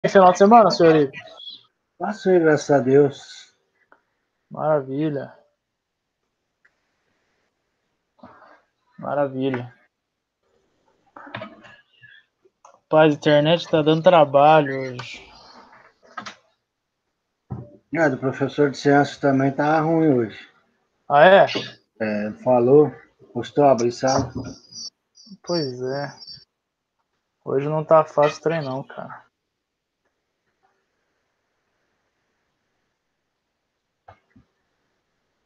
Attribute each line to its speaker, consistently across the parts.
Speaker 1: Final de semana, senhorita?
Speaker 2: Passei, graças a Deus.
Speaker 1: Maravilha. Maravilha. Rapaz, a internet tá dando trabalho hoje.
Speaker 2: Do professor de ciências também tá ruim hoje.
Speaker 1: Ah, é?
Speaker 2: Falou, postou abrir sala.
Speaker 1: Pois é. Hoje não tá fácil o trem não, cara.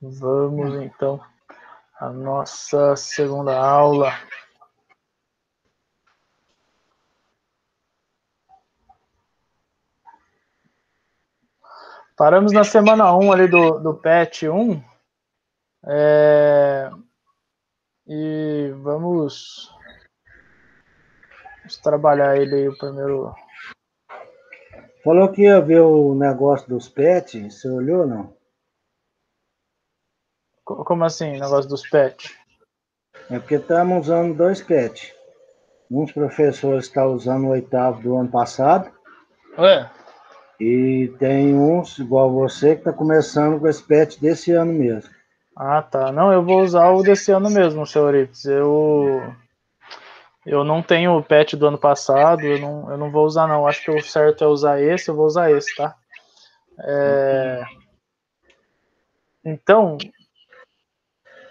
Speaker 1: Vamos então à nossa segunda aula. Paramos na semana 1 ali do PET 1. E vamos trabalhar ele aí o primeiro.
Speaker 2: Falou que ia ver o negócio dos pets, você olhou não?
Speaker 1: Como assim, negócio dos PET?
Speaker 2: É porque estamos usando 2 pets. Uns professores estão usando o 8º do ano passado.
Speaker 1: Ué?
Speaker 2: E tem uns, igual você, que está começando com esse pet desse ano mesmo.
Speaker 1: Ah, tá. Não, eu vou usar o desse ano mesmo, senhor Ips. Eu não tenho o patch do ano passado, eu não vou usar não. Acho que o certo é usar esse, eu vou usar esse, tá? Então,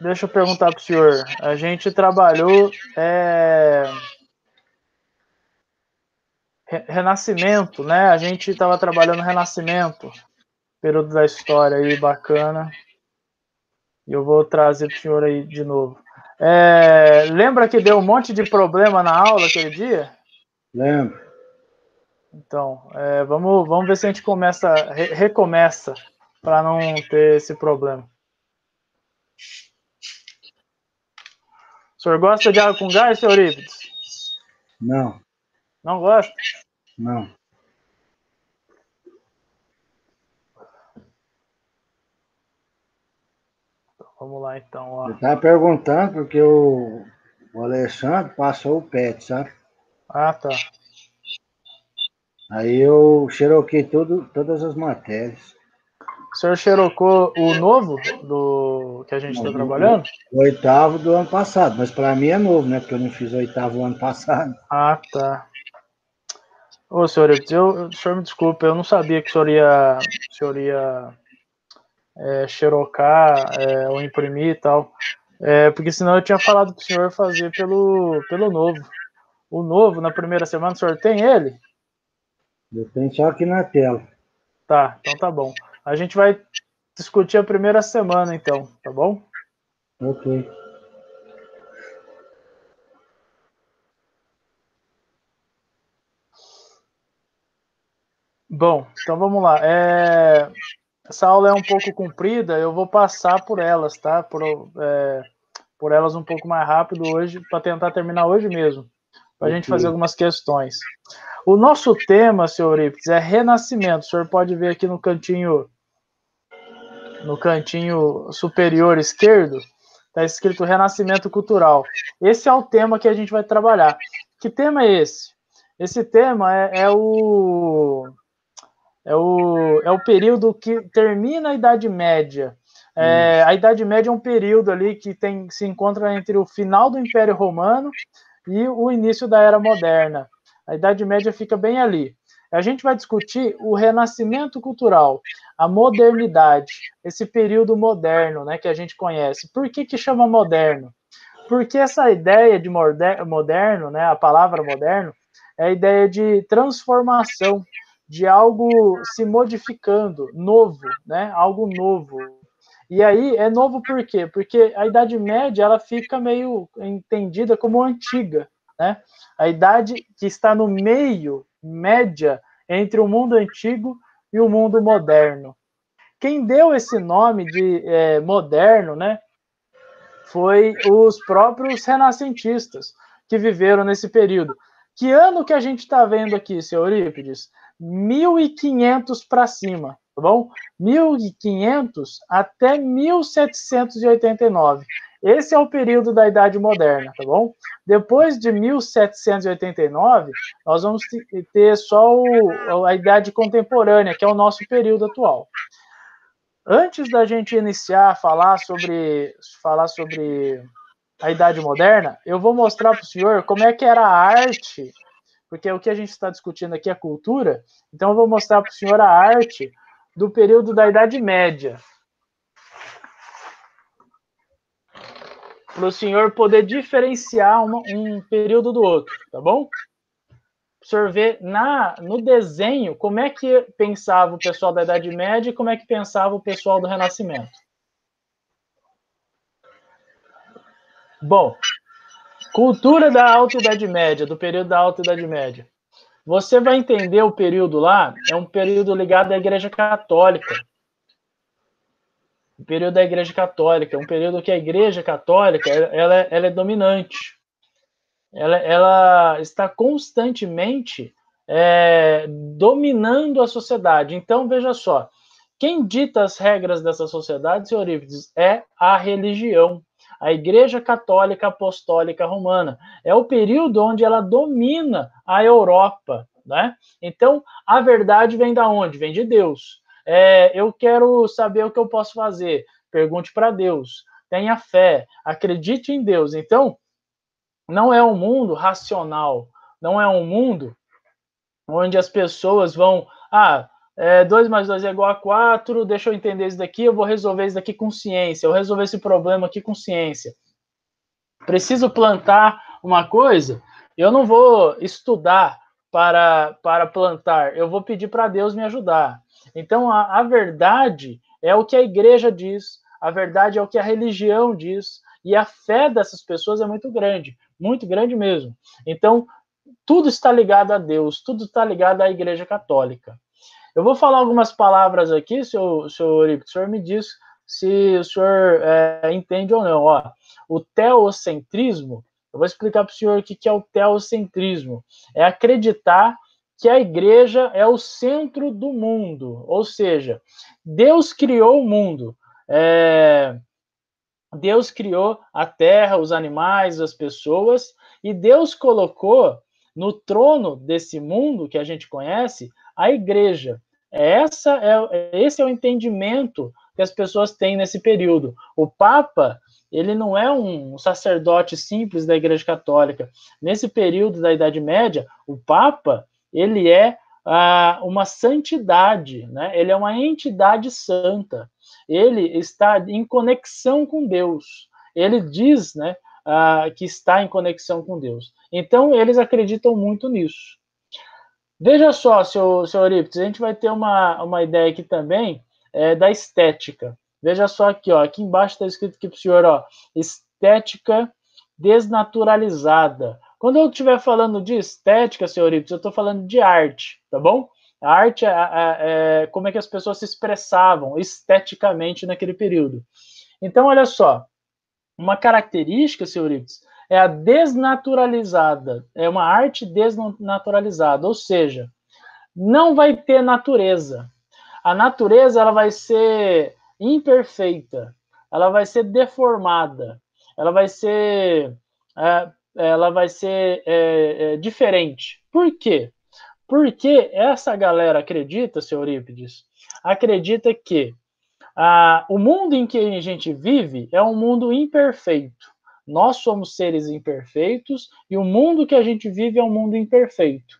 Speaker 1: deixa eu perguntar pro senhor. A gente trabalhou Renascimento, né? A gente estava trabalhando Renascimento, período da história aí, bacana. E eu vou trazer pro senhor aí de novo. Lembra que deu um monte de problema na aula aquele dia?
Speaker 2: Lembra?
Speaker 1: Então, vamos ver se a gente recomeça para não ter esse problema. O senhor gosta de água com gás, senhor Eurípides?
Speaker 2: Não,
Speaker 1: Não gosta?
Speaker 2: não.
Speaker 1: Então, vamos lá, então. Ó.
Speaker 2: Eu estava perguntando porque o Alexandre passou o pet, sabe?
Speaker 1: Ah, tá.
Speaker 2: Aí eu xeroquei todas as matérias.
Speaker 1: O senhor xerocou o novo do que a gente está trabalhando?
Speaker 2: O 8º do ano passado, mas para mim é novo, né? Porque eu não fiz o 8º ano passado.
Speaker 1: Ah, tá. Ô, senhor Eurípides, o senhor me desculpe, eu não sabia que o senhor ia xerocar ou imprimir e tal. Porque senão eu tinha falado para o senhor fazer pelo novo. O novo, na primeira semana, o senhor tem ele?
Speaker 2: Eu tenho só aqui na tela.
Speaker 1: Tá, então tá bom. A gente vai discutir a primeira semana, então, tá bom?
Speaker 2: Ok.
Speaker 1: Bom, então vamos lá. Essa aula é um pouco comprida, eu vou passar por elas, tá? Por elas um pouco mais rápido hoje, para tentar terminar hoje mesmo, para a gente fazer algumas questões. O nosso tema, senhor Eurípides, é renascimento. O senhor pode ver aqui no cantinho superior esquerdo, está escrito renascimento cultural. Esse é o tema que a gente vai trabalhar. Que tema é esse? Esse tema é o período que termina a Idade Média. A Idade Média é um período ali que se encontra entre o final do Império Romano e o início da Era Moderna. A Idade Média fica bem ali. A gente vai discutir o renascimento cultural, a modernidade, esse período moderno, né, que a gente conhece. Por que chama moderno? Porque essa ideia de moderno, né, a palavra moderno, é a ideia de transformação, de algo se modificando, novo, né, algo novo. E aí é novo por quê? Porque a Idade Média ela fica meio entendida como antiga, né? A idade que está no meio, média, entre o mundo antigo e o mundo moderno. Quem deu esse nome de moderno, né, foi os próprios renascentistas que viveram nesse período. Que ano que a gente está vendo aqui, seu Eurípides? 1500 para cima, tá bom? 1500 até 1789. Esse é o período da Idade Moderna, tá bom? Depois de 1789, nós vamos ter só a Idade Contemporânea, que é o nosso período atual. Antes da gente iniciar a falar sobre a Idade Moderna, eu vou mostrar para o senhor como é que era a arte, porque o que a gente está discutindo aqui é cultura, então eu vou mostrar para o senhor a arte do período da Idade Média, para o senhor poder diferenciar um período do outro, tá bom? O senhor vê no desenho como é que pensava o pessoal da Idade Média e como é que pensava o pessoal do Renascimento. Bom, cultura da Alta Idade Média, do período da Alta Idade Média. Você vai entender o período lá, é um período ligado à Igreja Católica. O período da Igreja Católica, é um período que a Igreja Católica ela é dominante. Ela está constantemente dominando a sociedade. Então, veja só, quem dita as regras dessa sociedade, senhor Eurípides, é a religião. A Igreja Católica Apostólica Romana. É o período onde ela domina a Europa, né? Então, a verdade vem da onde? Vem de Deus. Eu quero saber o que eu posso fazer. Pergunte para Deus. Tenha fé. Acredite em Deus. Então, não é um mundo racional. Não é um mundo onde as pessoas vão... 2 mais 2 é igual a 4, deixa eu entender isso daqui, eu vou resolver isso daqui com ciência, eu vou resolver esse problema aqui com ciência. Preciso plantar uma coisa, eu não vou estudar para plantar, eu vou pedir para Deus me ajudar. Então, a verdade é o que a igreja diz, a verdade é o que a religião diz, e a fé dessas pessoas é muito grande mesmo. Então, tudo está ligado a Deus, tudo está ligado à Igreja Católica. Eu vou falar algumas palavras aqui, senhor Eurípides, o senhor me diz se o senhor entende ou não. Ó, o teocentrismo, eu vou explicar para o senhor o que é o teocentrismo. É acreditar que a igreja é o centro do mundo, ou seja, Deus criou o mundo. Deus criou a terra, os animais, as pessoas, e Deus colocou no trono desse mundo que a gente conhece a igreja. Esse é o entendimento que as pessoas têm nesse período. O Papa, ele não é um sacerdote simples da Igreja Católica. Nesse período da Idade Média, o Papa, ele é uma santidade, né? Ele é uma entidade santa. Ele está em conexão com Deus. Ele diz, né, que está em conexão com Deus. Então, eles acreditam muito nisso. Veja só, seu Eurípides, a gente vai ter uma ideia aqui também da estética. Veja só aqui, ó, aqui embaixo está escrito aqui para o senhor, ó, estética desnaturalizada. Quando eu estiver falando de estética, seu Eurípides, eu estou falando de arte, tá bom? A arte é como é que as pessoas se expressavam esteticamente naquele período. Então, olha só, uma característica, seu Eurípides, é a desnaturalizada, é uma arte desnaturalizada, ou seja, não vai ter natureza. A natureza ela vai ser imperfeita, ela vai ser deformada, ela vai ser diferente. Por quê? Porque essa galera acredita, seu Eurípides, acredita que o mundo em que a gente vive é um mundo imperfeito. Nós somos seres imperfeitos e o mundo que a gente vive é um mundo imperfeito.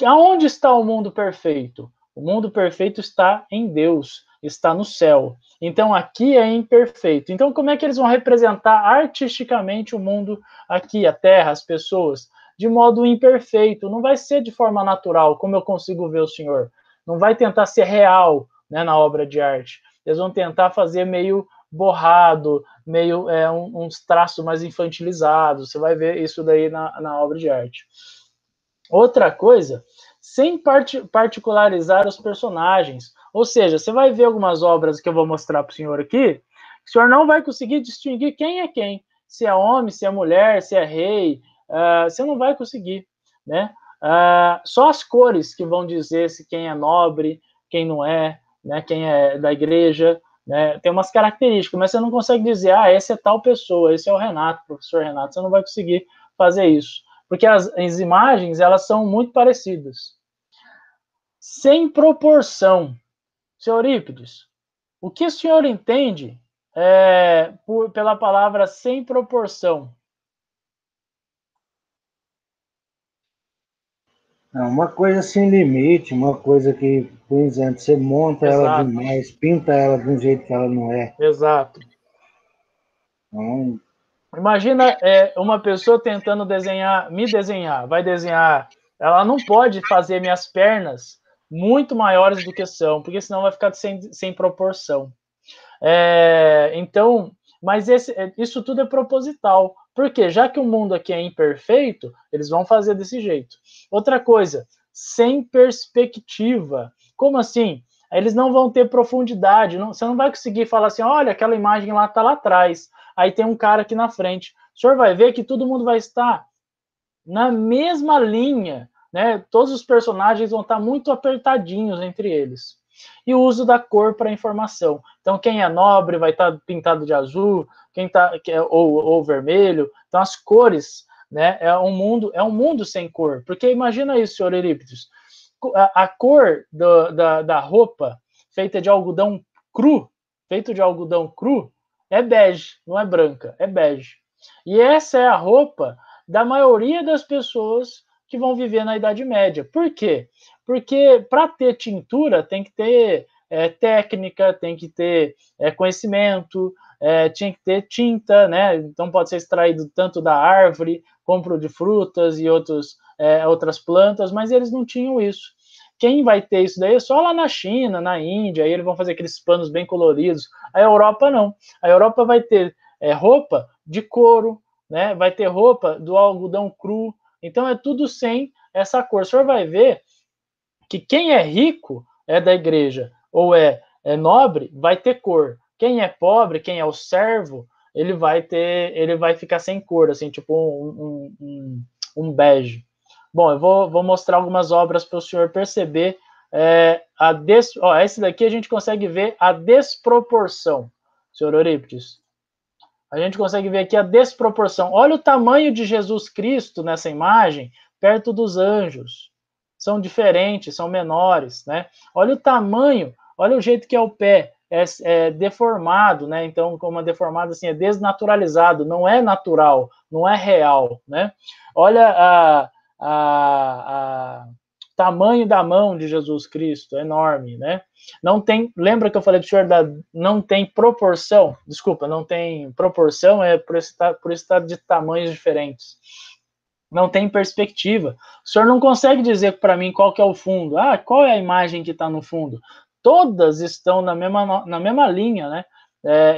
Speaker 1: Aonde está o mundo perfeito? O mundo perfeito está em Deus, está no céu. Então aqui é imperfeito. Então como é que eles vão representar artisticamente o mundo aqui, a Terra, as pessoas? De modo imperfeito. Não vai ser de forma natural, como eu consigo ver o Senhor. Não vai tentar ser real, né, na obra de arte. Eles vão tentar fazer meio borrado, meio uns traços mais infantilizados. Você vai ver isso daí na obra de arte. Outra coisa, sem particularizar os personagens. Ou seja, você vai ver algumas obras que eu vou mostrar para o senhor aqui, o senhor não vai conseguir distinguir quem é quem. Se é homem, se é mulher, se é rei, você não vai conseguir, né? Só as cores que vão dizer se quem é nobre, quem não é, né? Quem é da igreja, né? Tem umas características, mas você não consegue dizer, ah, esse é tal pessoa, esse é o Renato, professor Renato. Você não vai conseguir fazer isso, porque as imagens, elas são muito parecidas. Sem proporção. Senhor Eurípides, o que o senhor entende pela palavra sem proporção?
Speaker 2: É uma coisa sem limite, uma coisa que, por exemplo, você monta ela
Speaker 1: Exato,
Speaker 2: demais, pinta ela de um jeito que ela não é.
Speaker 1: exato.
Speaker 2: Então,
Speaker 1: Imagina uma pessoa tentando me desenhar, vai desenhar, ela não pode fazer minhas pernas muito maiores do que são, porque senão vai ficar sem proporção. Então, mas isso tudo é proposital, porque já que o mundo aqui é imperfeito, eles vão fazer desse jeito. Outra coisa, sem perspectiva. Como assim? Eles não vão ter profundidade, você não vai conseguir falar assim, olha, aquela imagem lá está lá atrás, aí tem um cara aqui na frente. O senhor vai ver que todo mundo vai estar na mesma linha, né? Todos os personagens vão estar muito apertadinhos entre eles. E o uso da cor para informação. Então, quem é nobre vai estar pintado de azul, ou vermelho. Então, as cores, né? É um mundo sem cor. Porque imagina isso, senhor Eurípides. A cor da roupa feita de algodão cru, é bege, não é branca, é bege. E essa é a roupa da maioria das pessoas que vão viver na Idade Média. Por quê? Porque para ter tintura tem que ter técnica, tem que ter conhecimento, tinha que ter tinta, né? Então pode ser extraído tanto da árvore, como de frutas e outras plantas, mas eles não tinham isso. Quem vai ter isso daí é só lá na China, na Índia, aí eles vão fazer aqueles panos bem coloridos. A Europa não. A Europa vai ter roupa de couro, né? Vai ter roupa do algodão cru. Então é tudo sem essa cor. O senhor vai ver que quem é rico é da igreja ou é nobre vai ter cor. Quem é pobre, quem é o servo, ele vai ficar sem cor, assim, tipo um bege. Bom, eu vou mostrar algumas obras para o senhor perceber esse daqui a gente consegue ver a desproporção, senhor Eurípides. A gente consegue ver aqui a desproporção. Olha o tamanho de Jesus Cristo nessa imagem perto dos anjos. São diferentes, são menores, né? Olha o tamanho, olha o jeito que é o pé, é deformado, né? Então, como é deformado assim, é desnaturalizado, não é natural, não é real, né? Olha tamanho da mão de Jesus Cristo, enorme, né? Não tem, lembra que eu falei do senhor não tem proporção? Desculpa, não tem proporção, por estar de tamanhos diferentes. Não tem perspectiva. O senhor não consegue dizer para mim qual que é o fundo. Ah, qual é a imagem que está no fundo? Todas estão na mesma linha, né?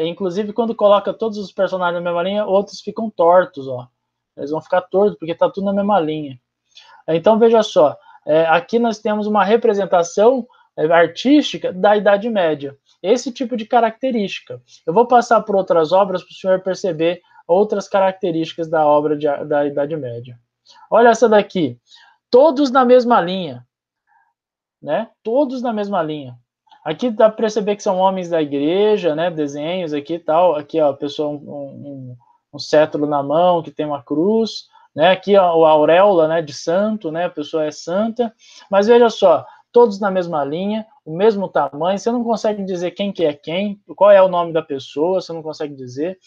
Speaker 1: Inclusive, quando coloca todos os personagens na mesma linha, outros ficam tortos, ó. Eles vão ficar tortos, porque está tudo na mesma linha. Então, veja só, aqui nós temos uma representação artística da Idade Média. Esse tipo de característica. Eu vou passar por outras obras para o senhor perceber outras características da obra da Idade Média. Olha essa daqui. Todos na mesma linha. Né? Todos na mesma linha. Aqui dá para perceber que são homens da igreja, né? Desenhos aqui e tal. Aqui, ó, a pessoa um cetro na mão, que tem uma cruz. Né? Aqui a auréola, né, de santo, né? A pessoa é santa. Mas veja só, todos na mesma linha, o mesmo tamanho. Você não consegue dizer quem que é quem, qual é o nome da pessoa, você não consegue dizer.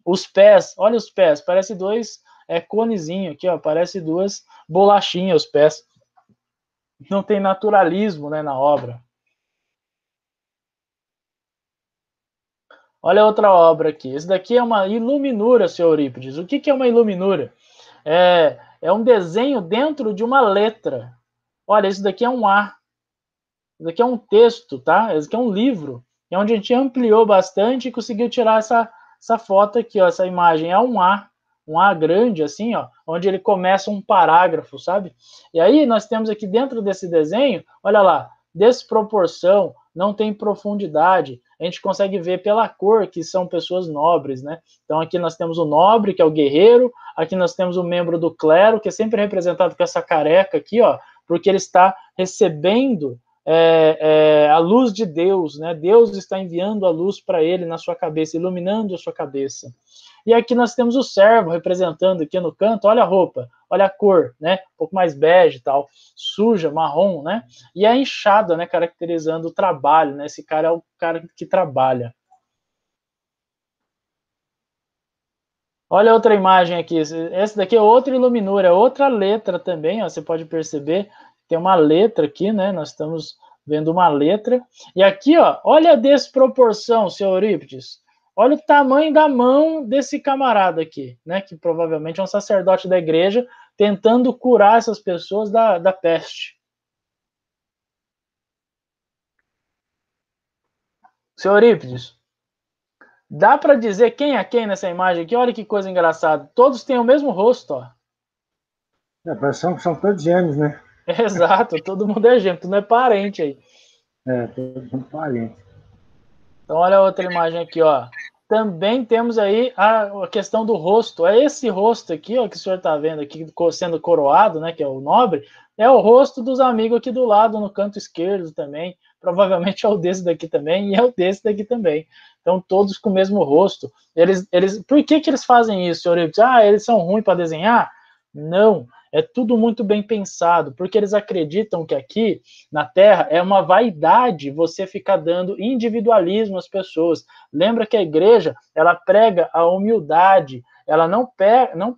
Speaker 1: Os pés, olha os pés, parece dois conezinhos aqui, ó, parece duas bolachinhas os pés. Não tem naturalismo, né, na obra. Olha outra obra aqui. Esse daqui é uma iluminura, senhor Eurípides. O que é uma iluminura? É um desenho dentro de uma letra. Olha, esse daqui é um A. Esse daqui é um texto, tá? Esse daqui é um livro. É onde a gente ampliou bastante e conseguiu tirar essa foto aqui, ó, essa imagem. É um A grande, assim, ó, onde ele começa um parágrafo, sabe? E aí nós temos aqui dentro desse desenho, olha lá, desproporção, não tem profundidade. A gente consegue ver pela cor que são pessoas nobres, né? Então aqui nós temos o nobre, que é o guerreiro, aqui nós temos o membro do clero, que é sempre representado com essa careca aqui, ó, porque ele está recebendo a luz de Deus, né? Deus está enviando a luz para ele na sua cabeça, iluminando a sua cabeça. E aqui nós temos o servo representando aqui no canto, olha a roupa, olha a cor, né? Um pouco mais bege e tal, suja, marrom, né? E a enxada, né? Caracterizando o trabalho, né? Esse cara é o cara que trabalha. Olha outra imagem aqui, esse daqui é outra iluminura, é outra letra também, ó, você pode perceber, tem uma letra aqui, né, nós estamos vendo uma letra, e aqui, ó, olha a desproporção, seu Eurípides, olha o tamanho da mão desse camarada aqui, né, que provavelmente é um sacerdote da igreja, tentando curar essas pessoas da peste. Seu Eurípides, dá para dizer quem é quem nessa imagem aqui? Olha que coisa engraçada. Todos têm o mesmo rosto, ó.
Speaker 2: São todos gêmeos, né?
Speaker 1: Exato, todo mundo é gêmeo, tu não é parente aí.
Speaker 2: Todos são parentes.
Speaker 1: Então, olha a outra imagem aqui, ó. Também temos aí a questão do rosto. É esse rosto aqui, ó, que o senhor está vendo aqui, sendo coroado, né, que é o nobre, é o rosto dos amigos aqui do lado, no canto esquerdo também. Provavelmente é o desse daqui também, e é o desse daqui também. Então, todos com o mesmo rosto. Por que eles fazem isso, senhor? Eles são ruins para desenhar? Não. É tudo muito bem pensado, porque eles acreditam que aqui na Terra é uma vaidade você ficar dando individualismo às pessoas. Lembra que a igreja, ela prega a humildade, ela não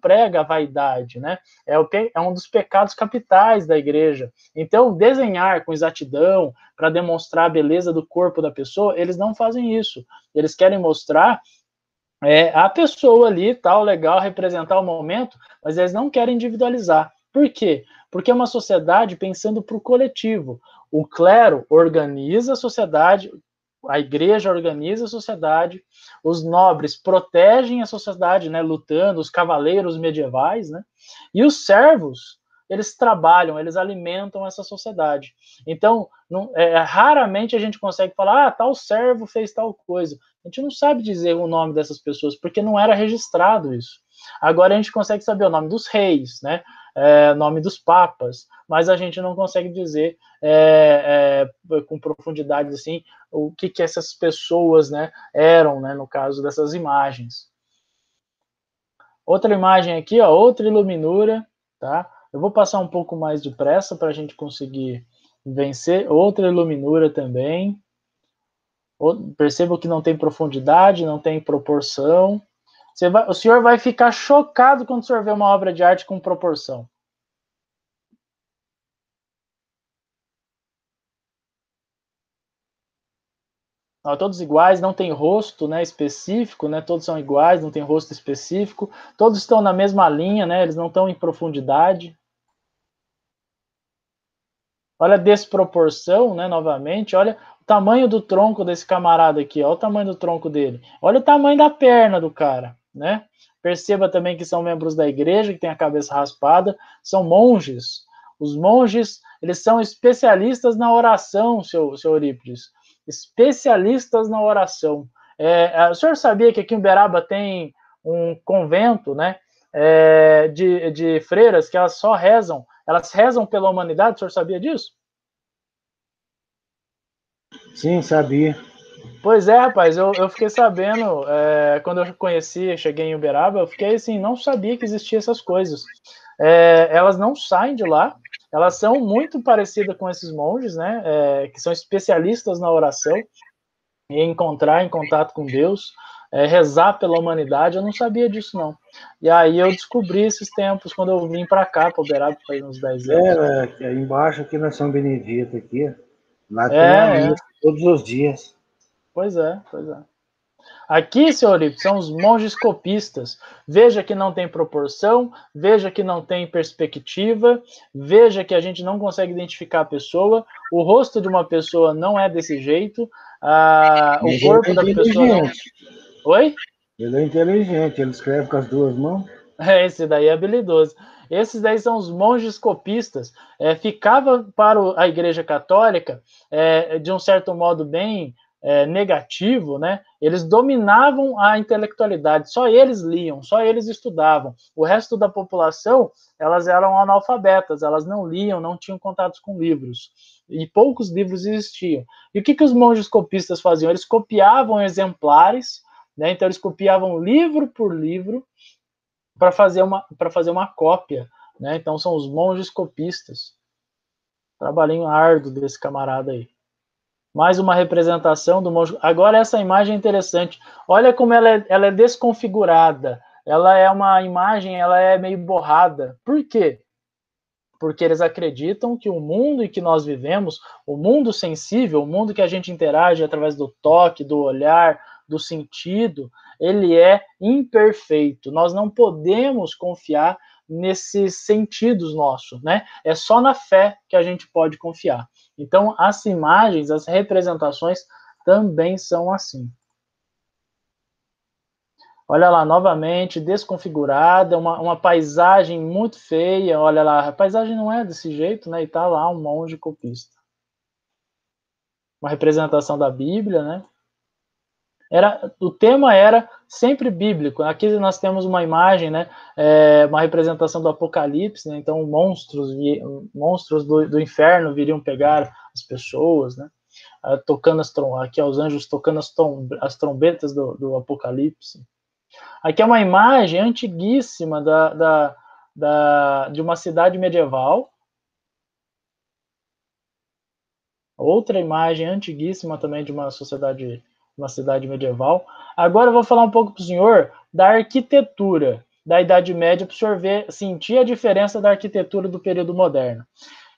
Speaker 1: prega a vaidade, né? É um dos pecados capitais da igreja. Então, desenhar com exatidão para demonstrar a beleza do corpo da pessoa, eles não fazem isso. Eles querem mostrar a pessoa ali, tal, legal, representar o momento, mas eles não querem individualizar. Por quê? Porque é uma sociedade pensando para o coletivo. O clero organiza a sociedade, a igreja organiza a sociedade, os nobres protegem a sociedade, né, lutando, os cavaleiros medievais, né, e os servos, eles trabalham, eles alimentam essa sociedade. Então, raramente a gente consegue falar, tal servo fez tal coisa. A gente não sabe dizer o nome dessas pessoas, porque não era registrado isso. Agora a gente consegue saber o nome dos reis, né? Nome dos papas, mas a gente não consegue dizer com profundidade assim o que essas pessoas, né, eram, né, no caso dessas imagens. Outra imagem aqui, ó, outra iluminura, tá? Eu vou passar um pouco mais depressa para a gente conseguir vencer. Outra iluminura também. Perceba que não tem profundidade, não tem proporção. O senhor vai ficar chocado quando o senhor vê uma obra de arte com proporção. Não, todos iguais, não tem rosto, né, específico, né, todos são iguais, não tem rosto específico, todos estão na mesma linha, né, eles não estão em profundidade. Olha a desproporção, né, novamente, olha o tamanho do tronco desse camarada aqui, olha o tamanho do tronco dele, olha o tamanho da perna do cara, né? Perceba também que são membros da igreja, que tem a cabeça raspada, são monges. Os monges, eles são especialistas na oração, seu Eurípides, especialistas na oração. O senhor sabia que aqui em Uberaba tem um convento, né, de freiras que elas rezam pela humanidade? O senhor sabia disso?
Speaker 2: Sim, sabia.
Speaker 1: Pois é, rapaz, eu fiquei sabendo, quando eu conheci, cheguei em Uberaba, eu fiquei assim, não sabia que existiam essas coisas. Elas não saem de lá, elas são muito parecidas com esses monges, né, que são especialistas na oração, e encontrar em contato com Deus, rezar pela humanidade, eu não sabia disso não. E aí eu descobri esses tempos, quando eu vim para cá, para Uberaba, faz uns 10 anos.
Speaker 2: Embaixo aqui na São Benedito, aqui, lá tem a missa todos os dias.
Speaker 1: Pois é. Aqui, senhor Eurípides, são os monges copistas. Veja que não tem proporção, veja que não tem perspectiva, veja que a gente não consegue identificar a pessoa, o rosto de uma pessoa não é desse jeito, o corpo da pessoa não... Oi?
Speaker 2: Ele é inteligente, ele escreve com as duas mãos.
Speaker 1: Esse daí é habilidoso. Esses daí são os monges copistas. Ficava para a Igreja Católica, de um certo modo, bem negativo, né, eles dominavam a intelectualidade, só eles liam, só eles estudavam. O resto da população, elas eram analfabetas, elas não liam, não tinham contatos com livros, e poucos livros existiam. E o que os monges copistas faziam? Eles copiavam exemplares, né, então eles copiavam livro por livro para fazer uma cópia, né, então são os monges copistas. Trabalhinho árduo desse camarada aí. Mais uma representação do monge. Agora essa imagem é interessante. Olha como ela é desconfigurada. Ela é uma imagem, ela é meio borrada. Por quê? Porque eles acreditam que o mundo em que nós vivemos, o mundo sensível, o mundo que a gente interage através do toque, do olhar, do sentido, ele é imperfeito. Nós não podemos confiar nesses sentidos nossos, né? É só na fé que a gente pode confiar. Então, as imagens, as representações também são assim. Olha lá, novamente, desconfigurada, uma paisagem muito feia. Olha lá, a paisagem não é desse jeito, né? E tá lá um monge copista. Uma representação da Bíblia, né? O tema era sempre bíblico. Aqui nós temos uma imagem, né? Uma representação do Apocalipse, né? Então monstros do inferno viriam pegar as pessoas, né? Tocando aqui os anjos tocando as trombetas do Apocalipse. Aqui é uma imagem antiguíssima de uma cidade medieval. Outra imagem antiguíssima também de uma cidade medieval. Agora eu vou falar um pouco para o senhor da arquitetura da Idade Média, para o senhor sentir a diferença da arquitetura do período moderno.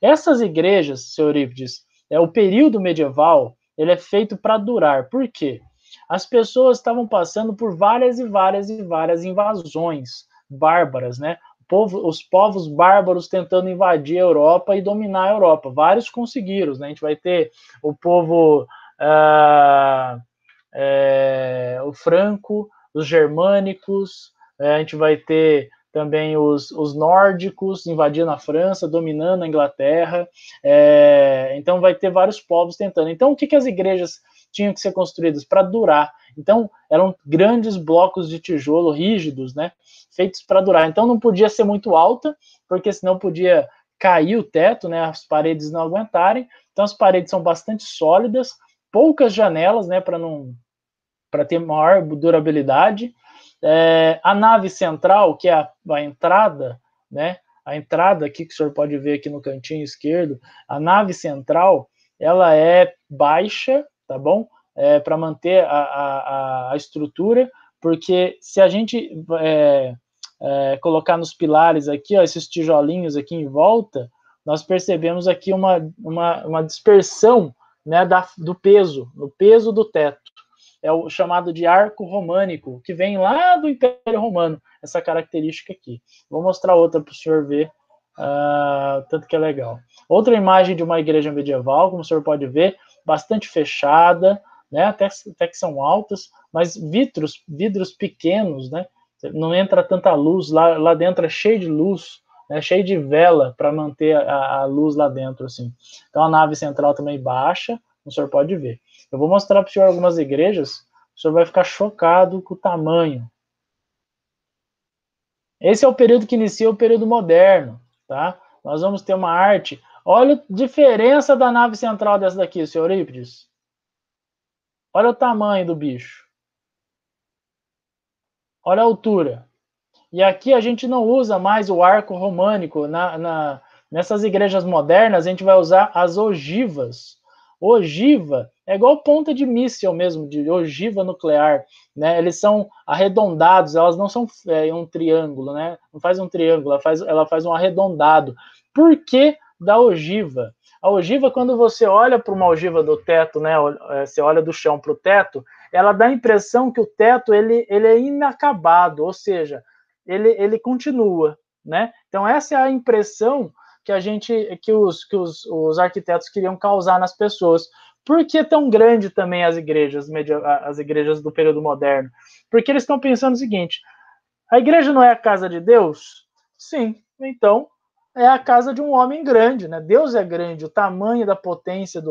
Speaker 1: Essas igrejas, senhor Eurípides, o período medieval, ele é feito para durar. Por quê? As pessoas estavam passando por várias e várias e várias invasões bárbaras, né? Os povos bárbaros tentando invadir a Europa e dominar a Europa. Vários conseguiram, né? A gente vai ter o povo o franco, os germânicos, a gente vai ter também os nórdicos invadindo a França, dominando a Inglaterra. Então vai ter vários povos tentando. Então o que as igrejas tinham que ser construídas? Para durar. Então eram grandes blocos de tijolo rígidos, né, feitos para durar. Então não podia ser muito alta, porque senão podia cair o teto, né, as paredes não aguentarem. Então as paredes são bastante sólidas, poucas janelas, né, para ter maior durabilidade. A nave central, que é a entrada, né, a entrada aqui que o senhor pode ver aqui no cantinho esquerdo, a nave central, ela é baixa, tá bom? Para manter a estrutura, porque se a gente colocar nos pilares aqui, ó, esses tijolinhos aqui em volta, nós percebemos aqui uma dispersão, né, do peso, no peso do teto. É o chamado de arco românico, que vem lá do Império Romano, essa característica aqui. Vou mostrar outra para o senhor ver, tanto que é legal. Outra imagem de uma igreja medieval, como o senhor pode ver, bastante fechada, né, até que são altas, mas vidros pequenos, né, não entra tanta luz, lá dentro é cheio de luz, né, cheio de vela para manter a luz lá dentro, assim. Então a nave central também baixa, o senhor pode ver. Eu vou mostrar para o senhor algumas igrejas, o senhor vai ficar chocado com o tamanho. Esse é o período que inicia o período moderno, tá? Nós vamos ter uma arte. Olha a diferença da nave central dessa daqui, senhor Eurípides. Olha o tamanho do bicho. Olha a altura. E aqui a gente não usa mais o arco românico. Nessas igrejas modernas, a gente vai usar as ogivas. Ogiva é igual ponta de míssil mesmo, de ogiva nuclear, né? Eles são arredondados, elas não são um triângulo, né? Não faz um triângulo, ela faz um arredondado. Por que da ogiva? A ogiva, quando você olha para uma ogiva do teto, né? Você olha do chão para o teto, ela dá a impressão que o teto ele é inacabado, ou seja, ele continua, né? Então essa é a impressão que os arquitetos queriam causar nas pessoas. Por que tão grande também as igrejas do período moderno? Porque eles estão pensando o seguinte: a igreja não é a casa de Deus? Sim, então é a casa de um homem grande, né? Deus é grande, o tamanho da potência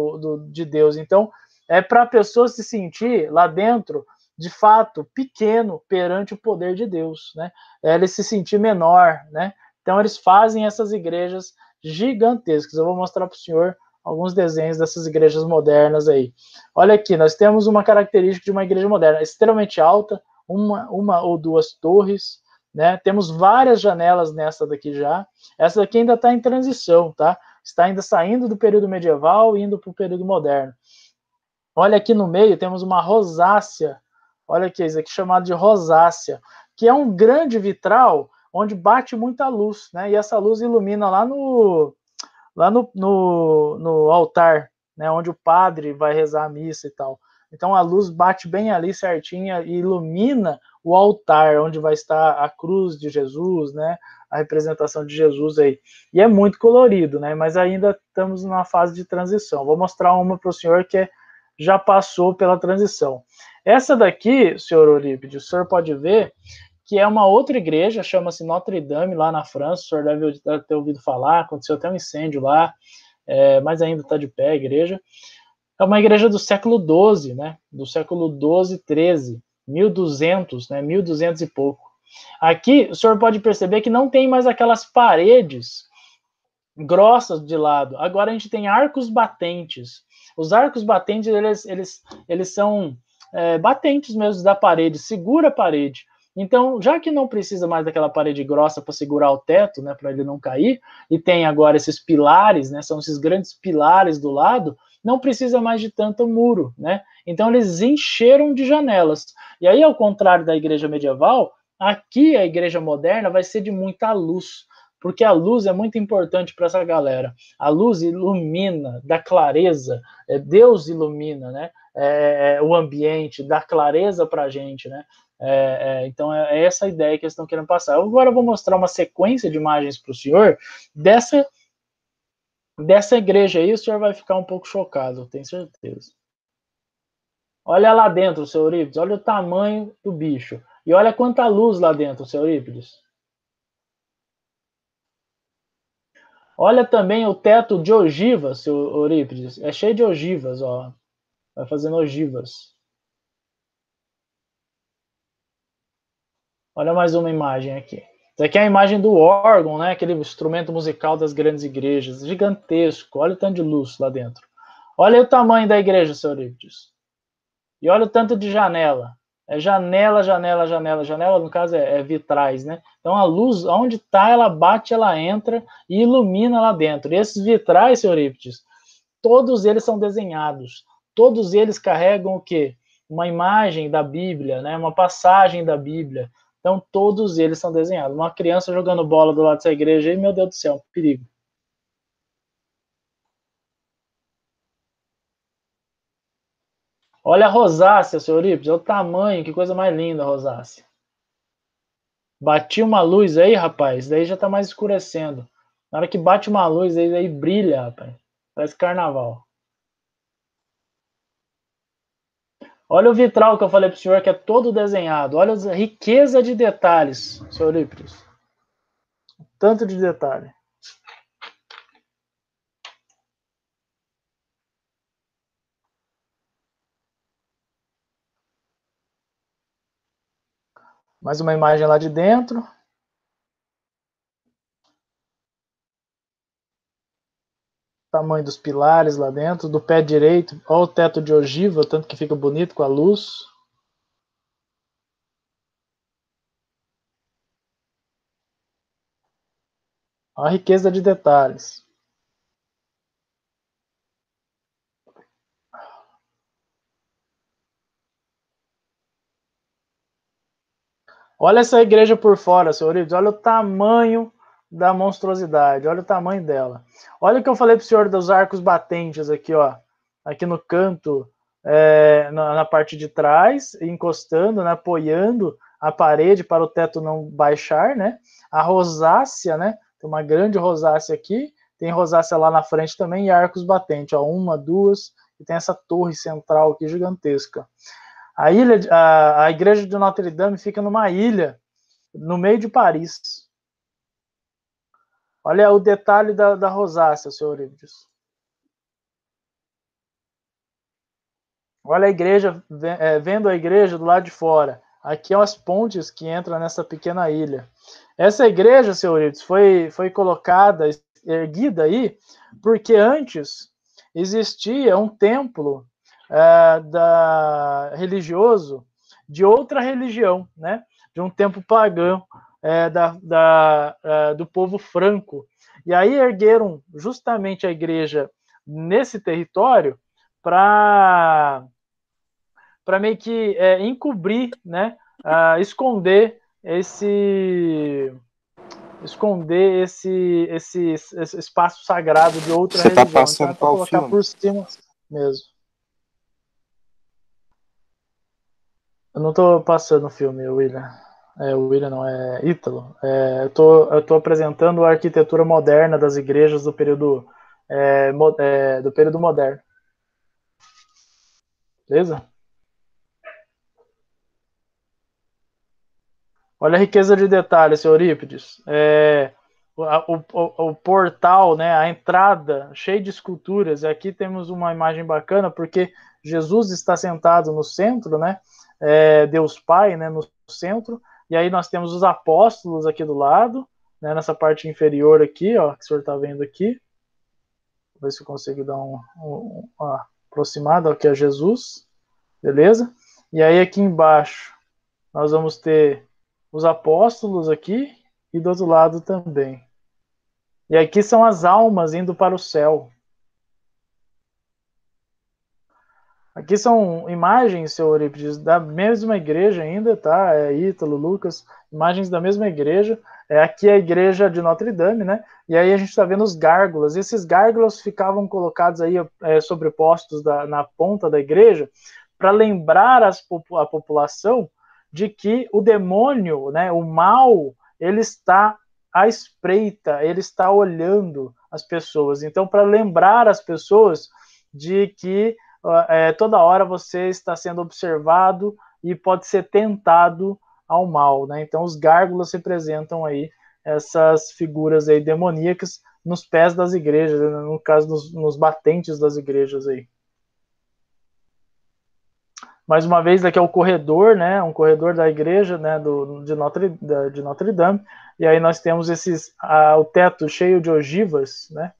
Speaker 1: de Deus. Então é para a pessoa se sentir lá dentro, de fato, pequeno perante o poder de Deus, né? É ele se sentir menor, né? Então eles fazem essas igrejas gigantescas. Eu vou mostrar para o senhor alguns desenhos dessas igrejas modernas aí. Olha aqui, nós temos uma característica de uma igreja moderna, extremamente alta, uma ou duas torres, né? Temos várias janelas nessa daqui já. Essa daqui ainda está em transição, tá? Está ainda saindo do período medieval e indo para o período moderno. Olha aqui no meio, temos uma rosácea. Olha aqui, isso aqui é chamado de rosácea, que é um grande vitral onde bate muita luz, né? E essa luz ilumina lá no altar, né? Onde o padre vai rezar a missa e tal. Então a luz bate bem ali certinha e ilumina o altar, onde vai estar a cruz de Jesus, né? A representação de Jesus aí. E é muito colorido, né? Mas ainda estamos numa fase de transição. Vou mostrar uma para o senhor que já passou pela transição. Essa daqui, senhor Eurípides, o senhor pode ver que é uma outra igreja, chama-se Notre Dame, lá na França, o senhor deve ter ouvido falar, aconteceu até um incêndio lá, mas ainda está de pé a igreja. É uma igreja do século XII, né? Do século XII, XIII, 1200, né? 1200 e pouco. Aqui, o senhor pode perceber que não tem mais aquelas paredes grossas de lado. Agora a gente tem arcos batentes. Os arcos batentes, eles são batentes mesmo da parede, segura a parede. Então, já que não precisa mais daquela parede grossa para segurar o teto, né, para ele não cair, e tem agora esses pilares, né, são esses grandes pilares do lado, não precisa mais de tanto muro, né? Então eles encheram de janelas. E aí, ao contrário da igreja medieval, aqui a igreja moderna vai ser de muita luz, porque a luz é muito importante para essa galera. A luz ilumina, dá clareza, Deus ilumina, né? O ambiente, dá clareza para a gente, né? Então é essa a ideia que eles estão querendo passar. Agora eu vou mostrar uma sequência de imagens para o senhor dessa igreja aí, o senhor vai ficar um pouco chocado, eu tenho certeza. Olha lá dentro, seu Eurípides, olha o tamanho do bicho. E olha quanta luz lá dentro, seu Eurípides. Olha também o teto de ogivas, seu Eurípides. É cheio de ogivas, ó. Vai fazendo ogivas. Olha mais uma imagem aqui. Isso aqui é a imagem do órgão, né? Aquele instrumento musical das grandes igrejas. Gigantesco. Olha o tanto de luz lá dentro. Olha o tamanho da igreja, seu Eurípides. E olha o tanto de janela. É janela, janela, janela. Janela, no caso, é vitrais, né? Então a luz, onde está, ela bate, ela entra e ilumina lá dentro. E esses vitrais, seu Eurípides, todos eles são desenhados. Todos eles carregam o quê? Uma imagem da Bíblia, né? Uma passagem da Bíblia. Então todos eles são desenhados. Uma criança jogando bola do lado dessa igreja aí, meu Deus do céu, perigo. Olha a rosácea, seu Eurípides, olha o tamanho, que coisa mais linda a rosácea. Bati uma luz aí, rapaz, daí já tá mais escurecendo. Na hora que bate uma luz, aí brilha, rapaz. Parece carnaval. Olha o vitral que eu falei pro senhor, que é todo desenhado. Olha a riqueza de detalhes, seu Eurípides. Tanto de detalhe. Mais uma imagem lá de dentro. Tamanho dos pilares lá dentro, do pé direito. Olha o teto de ogiva, tanto que fica bonito com a luz. Olha a riqueza de detalhes. Olha essa igreja por fora, seu Eurípides. Olha o tamanho da monstruosidade. Olha o tamanho dela. Olha o que eu falei para o senhor dos arcos batentes aqui, ó. Aqui no canto, na parte de trás, encostando, né, apoiando a parede para o teto não baixar, né? A rosácea, né? Tem uma grande rosácea aqui. Tem rosácea lá na frente também e arcos batentes, ó. Uma, duas. E tem essa torre central aqui gigantesca. A igreja de Notre Dame fica numa ilha, no meio de Paris. Olha o detalhe da rosácea, senhor Eurípides. Olha a igreja, vendo a igreja do lado de fora. Aqui são as pontes que entram nessa pequena ilha. Essa igreja, senhor Euripides, foi colocada, erguida aí, porque antes existia um templo religioso de outra religião, né? De um templo pagão do povo franco. E aí ergueram justamente a igreja nesse território para meio que encobrir, né? Esconder esse espaço sagrado de outra
Speaker 3: Você tá
Speaker 1: religião. Então é
Speaker 3: passando
Speaker 1: para
Speaker 3: qual
Speaker 1: colocar
Speaker 3: filme?
Speaker 1: por cima mesmo. Eu não estou passando o filme, William. O William não, é Ítalo. Eu tô apresentando a arquitetura moderna das igrejas do período moderno. Beleza? Olha a riqueza de detalhes, senhor Eurípides. O portal, né, a entrada, cheia de esculturas. E aqui temos uma imagem bacana, porque Jesus está sentado no centro, né? Deus Pai, né, no centro. E aí nós temos os apóstolos aqui do lado, né, nessa parte inferior aqui, ó, que o senhor está vendo aqui. Vou ver se eu consigo dar uma aproximada aqui a Jesus. Beleza? E aí aqui embaixo nós vamos ter os apóstolos aqui e do outro lado também. E aqui são as almas indo para o céu. Aqui são imagens, senhor Eurípides, da mesma igreja ainda, tá? Ítalo, Lucas, imagens da mesma igreja. Aqui é a igreja de Notre Dame, né? E aí a gente está vendo os gárgulas. Esses gárgulas ficavam colocados aí sobrepostos na ponta da igreja para lembrar a população de que o demônio, né, o mal, ele está à espreita, ele está olhando as pessoas. Então, para lembrar as pessoas de que toda hora você está sendo observado e pode ser tentado ao mal, né? Então, os gárgulas representam aí essas figuras aí demoníacas nos pés das igrejas, né? No caso, nos batentes das igrejas aí. Mais uma vez, aqui é o corredor, né? Um corredor da igreja, né? De Notre Dame. E aí nós temos o teto cheio de ogivas, né?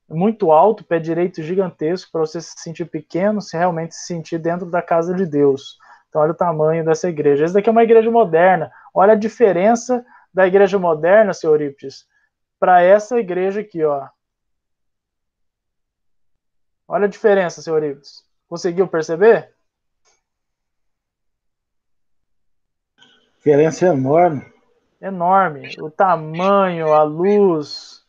Speaker 1: Muito alto, pé direito gigantesco, para você se sentir pequeno, se realmente se sentir dentro da casa de Deus. Então, olha o tamanho dessa igreja. Essa daqui é uma igreja moderna. Olha a diferença da igreja moderna, senhor Eurípides, para essa igreja aqui, ó. Olha a diferença, senhor Eurípides. Conseguiu perceber?
Speaker 2: Diferença enorme.
Speaker 1: Enorme. O tamanho, a luz.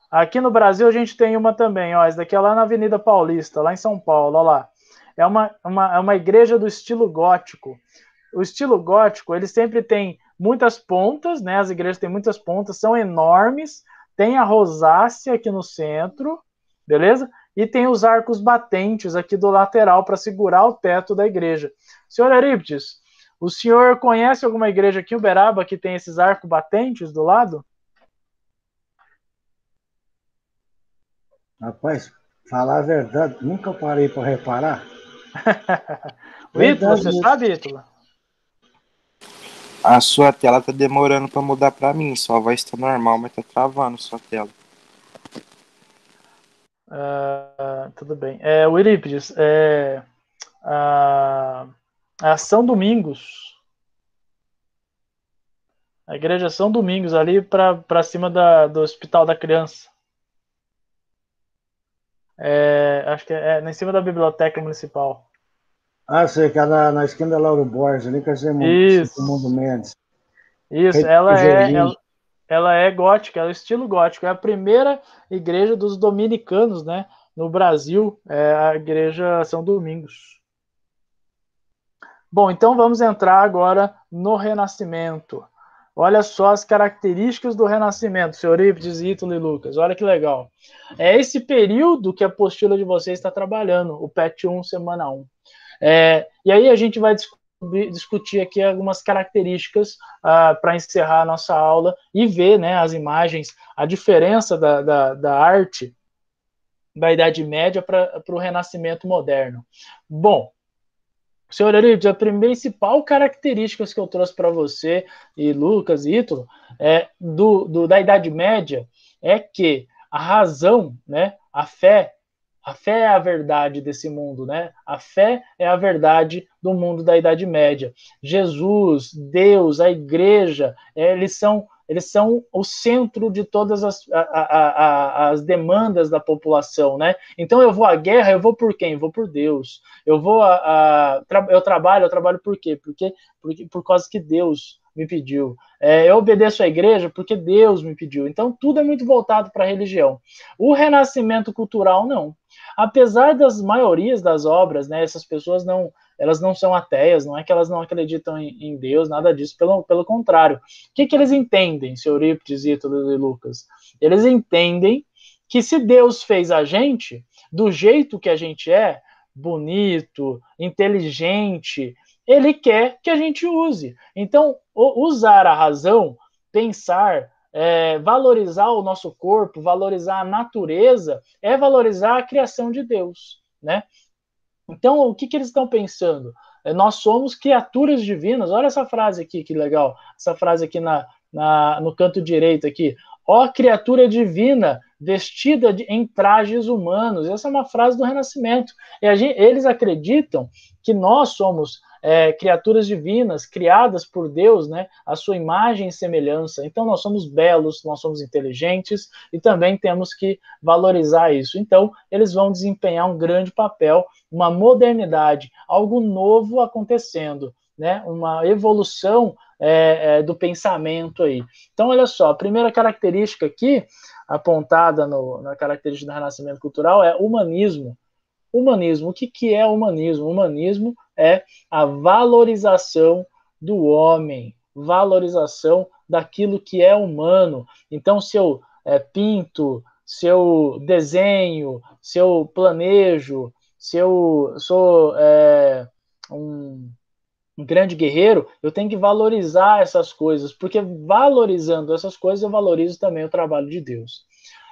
Speaker 1: Aqui no Brasil a gente tem uma também, ó. Essa daqui é lá na Avenida Paulista, lá em São Paulo, ó lá. É uma igreja do estilo gótico. O estilo gótico, ele sempre tem muitas pontas, né? As igrejas têm muitas pontas, são enormes. Tem a rosácea aqui no centro, beleza? E tem os arcos batentes aqui do lateral para segurar o teto da igreja. Senhor Eurípides, o senhor conhece alguma igreja aqui em Uberaba que tem esses arcos batentes do lado?
Speaker 2: Rapaz, falar a verdade, nunca parei para reparar.
Speaker 1: O Ítalo, você
Speaker 2: Verdade
Speaker 1: sabe, Ítalo?
Speaker 3: A sua tela tá demorando pra mudar pra mim. Sua voz tá normal, mas tá travando sua tela.
Speaker 1: Tudo bem. O Eurípides, a São Domingos. A igreja São Domingos, ali para cima do Hospital da Criança. Acho que em cima da Biblioteca Municipal.
Speaker 2: Ah, sei que é na esquina da Lauro Borges, ali com esse Mundo Mendes.
Speaker 1: Isso, ela é gótica, é o estilo gótico. É a primeira igreja dos dominicanos, né? No Brasil, é a igreja São Domingos. Bom, então vamos entrar agora no Renascimento. Olha só as características do Renascimento, senhor Eurípides, Ítalo e Lucas. Olha que legal. É esse período que a apostila de vocês está trabalhando, o PET 1, semana 1. E aí a gente vai discutir aqui algumas características para encerrar a nossa aula e ver, né, as imagens, a diferença da arte da Idade Média para o Renascimento moderno. Bom, Senhor Eurípides, a principal característica que eu trouxe para você, e Lucas e Ítalo, da Idade Média, é que a razão, né, a fé é a verdade desse mundo, né? A fé é a verdade do mundo da Idade Média. Jesus, Deus, a igreja, eles são o centro de todas as demandas da população, né? Então eu vou à guerra, eu vou por quem? Eu vou por Deus. Eu trabalho por quê? Por causa que Deus me pediu. Eu obedeço à igreja porque Deus me pediu. Então tudo é muito voltado para a religião. O renascimento cultural não. Apesar das maiorias das obras, né, essas pessoas elas não são ateias, não é que elas não acreditam em Deus, nada disso, pelo contrário. O que eles entendem, senhor Eurípides, Ítalo e Lucas? Eles entendem que se Deus fez a gente do jeito que a gente é, bonito, inteligente, ele quer que a gente use. Então, usar a razão, pensar, valorizar o nosso corpo, valorizar a natureza, é valorizar a criação de Deus, né? Então, o que eles estão pensando? Nós somos criaturas divinas. Olha essa frase aqui, que legal. Essa frase aqui no canto direito aqui. Ó criatura divina, vestida em trajes humanos. Essa é uma frase do Renascimento. Eles acreditam que nós somos criaturas divinas, criadas por Deus, né, a sua imagem e semelhança. Então, nós somos belos, nós somos inteligentes e também temos que valorizar isso. Então, eles vão desempenhar um grande papel, uma modernidade, algo novo acontecendo, né, uma evolução do pensamento aí. Então, olha só, a primeira característica aqui, apontada na característica do renascimento cultural, é humanismo. Humanismo, o que é humanismo? Humanismo é a valorização do homem, valorização daquilo que é humano. Então, se eu pinto, se eu desenho, se eu planejo, se eu sou um grande guerreiro, eu tenho que valorizar essas coisas, porque valorizando essas coisas, eu valorizo também o trabalho de Deus.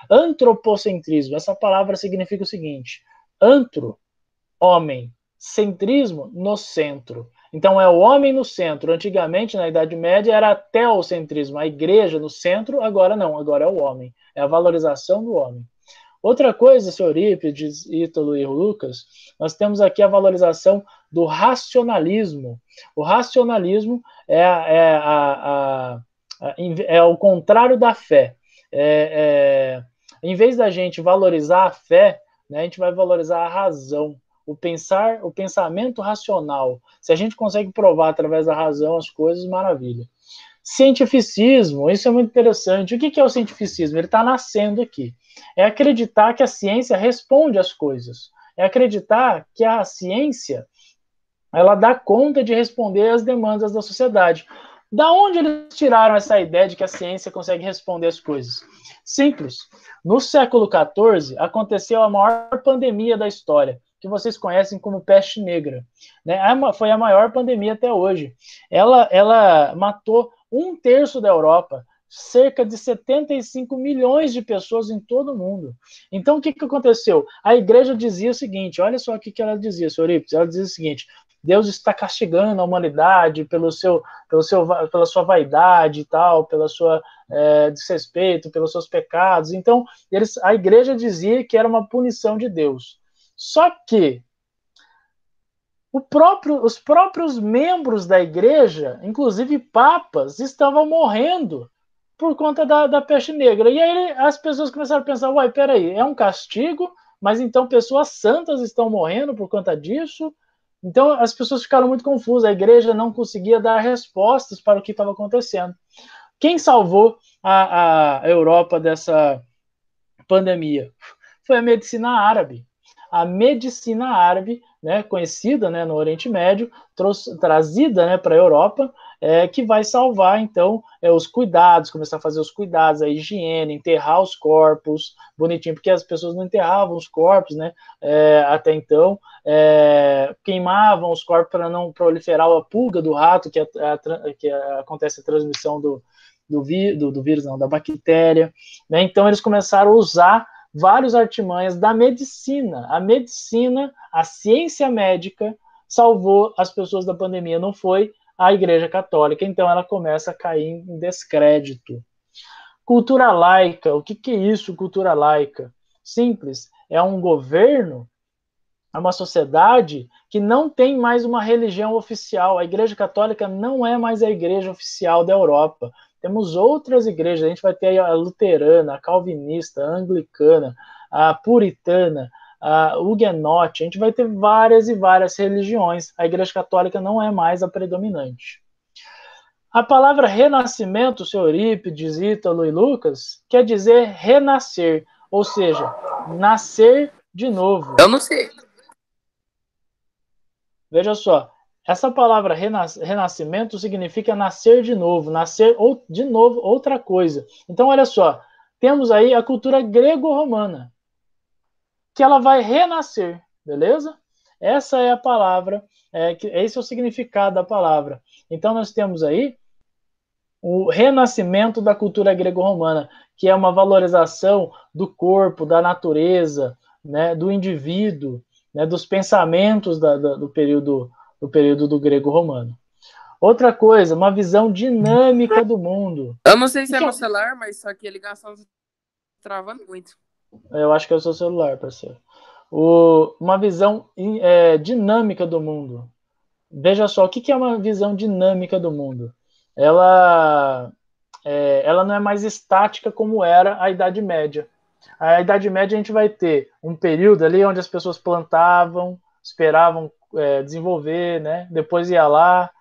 Speaker 1: Antropocentrismo, essa palavra significa o seguinte: antro, homem, centrismo, no centro. Então é o homem no centro. Antigamente, na Idade Média, era teocentrismo, a igreja no centro, agora não, agora é o homem, é a valorização do homem. Outra coisa, senhor Eurípides, Ítalo e Lucas, nós temos aqui a valorização do racionalismo. O racionalismo é o contrário da fé. Em vez da gente valorizar a fé, né, a gente vai valorizar a razão, o pensamento racional. Se a gente consegue provar através da razão as coisas, maravilha. Cientificismo, isso é muito interessante. O que é o cientificismo? Ele está nascendo aqui. É acreditar que a ciência responde às coisas. É acreditar que a ciência ela dá conta de responder às demandas da sociedade. Da onde eles tiraram essa ideia de que a ciência consegue responder às coisas? Simples. No século XIV, aconteceu a maior pandemia da história, que vocês conhecem como peste negra. Né? Foi a maior pandemia até hoje. Ela matou 1/3 da Europa, cerca de 75 milhões de pessoas em todo o mundo. Então, o que aconteceu? A igreja dizia o seguinte, olha só o que ela dizia, senhor Eurípides, ela dizia o seguinte: Deus está castigando a humanidade pela sua vaidade e tal, pela sua desrespeito, pelos seus pecados. Então, a igreja dizia que era uma punição de Deus. Só que os próprios membros da igreja, inclusive papas, estavam morrendo por conta da peste negra. E aí as pessoas começaram a pensar, uai, peraí, é um castigo, mas então pessoas santas estão morrendo por conta disso? Então as pessoas ficaram muito confusas, a igreja não conseguia dar respostas para o que estava acontecendo. Quem salvou a Europa dessa pandemia? Foi a medicina árabe. A medicina árabe, né, conhecida, né, no Oriente Médio, trazida, né, para a Europa, que vai salvar, então, os cuidados, começar a fazer os cuidados, a higiene, enterrar os corpos, bonitinho, porque as pessoas não enterravam os corpos, né, até então, queimavam os corpos para não proliferar a pulga do rato, que acontece a transmissão do vírus, não, da bactéria, né, então eles começaram a usar vários artimanhas da medicina. A medicina, a ciência médica, salvou as pessoas da pandemia, não foi a Igreja Católica, então ela começa a cair em descrédito. Cultura laica, o que é isso, cultura laica? Simples, é um governo, é uma sociedade que não tem mais uma religião oficial. A Igreja Católica não é mais a igreja oficial da Europa. Temos outras igrejas, a gente vai ter a luterana, a calvinista, a anglicana, a puritana, a huguenote, a gente vai ter várias e várias religiões. A Igreja Católica não é mais a predominante. A palavra renascimento, senhor Eurípides, Ítalo e Lucas, quer dizer renascer, ou seja, nascer de novo.
Speaker 4: Eu não sei.
Speaker 1: Veja só, essa palavra renascimento significa nascer de novo, nascer de novo outra coisa. Então, olha só, temos aí a cultura grego-romana, que ela vai renascer, beleza? Essa é a palavra, esse é o significado da palavra. Então, nós temos aí o renascimento da cultura grego-romana, que é uma valorização do corpo, da natureza, né, do indivíduo, né, dos pensamentos do período do grego-romano. Outra coisa, uma visão dinâmica do mundo.
Speaker 4: Eu não sei se é meu celular, mas só que a ligação travando muito.
Speaker 1: Eu acho que é o seu celular, parceiro. Uma visão dinâmica do mundo. Veja só, o que é uma visão dinâmica do mundo? Ela não é mais estática como era a Idade Média. A Idade Média a gente vai ter um período ali onde as pessoas plantavam, esperavam desenvolver, né? Depois ia lá,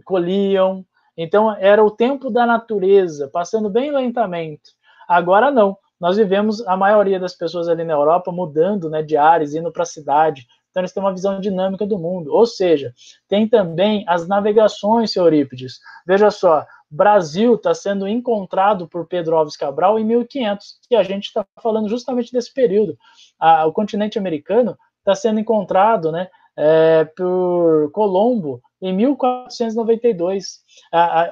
Speaker 1: colhiam. Então era o tempo da natureza, passando bem lentamente. Agora não. Nós vivemos, a maioria das pessoas ali na Europa, mudando, né, de áreas, indo para a cidade. Então eles têm uma visão dinâmica do mundo. Ou seja, tem também as navegações, senhor Eurípides. Veja só, Brasil está sendo encontrado por Pedro Álvares Cabral em 1500, e a gente está falando justamente desse período. O continente americano está sendo encontrado, né, por Colombo em 1492.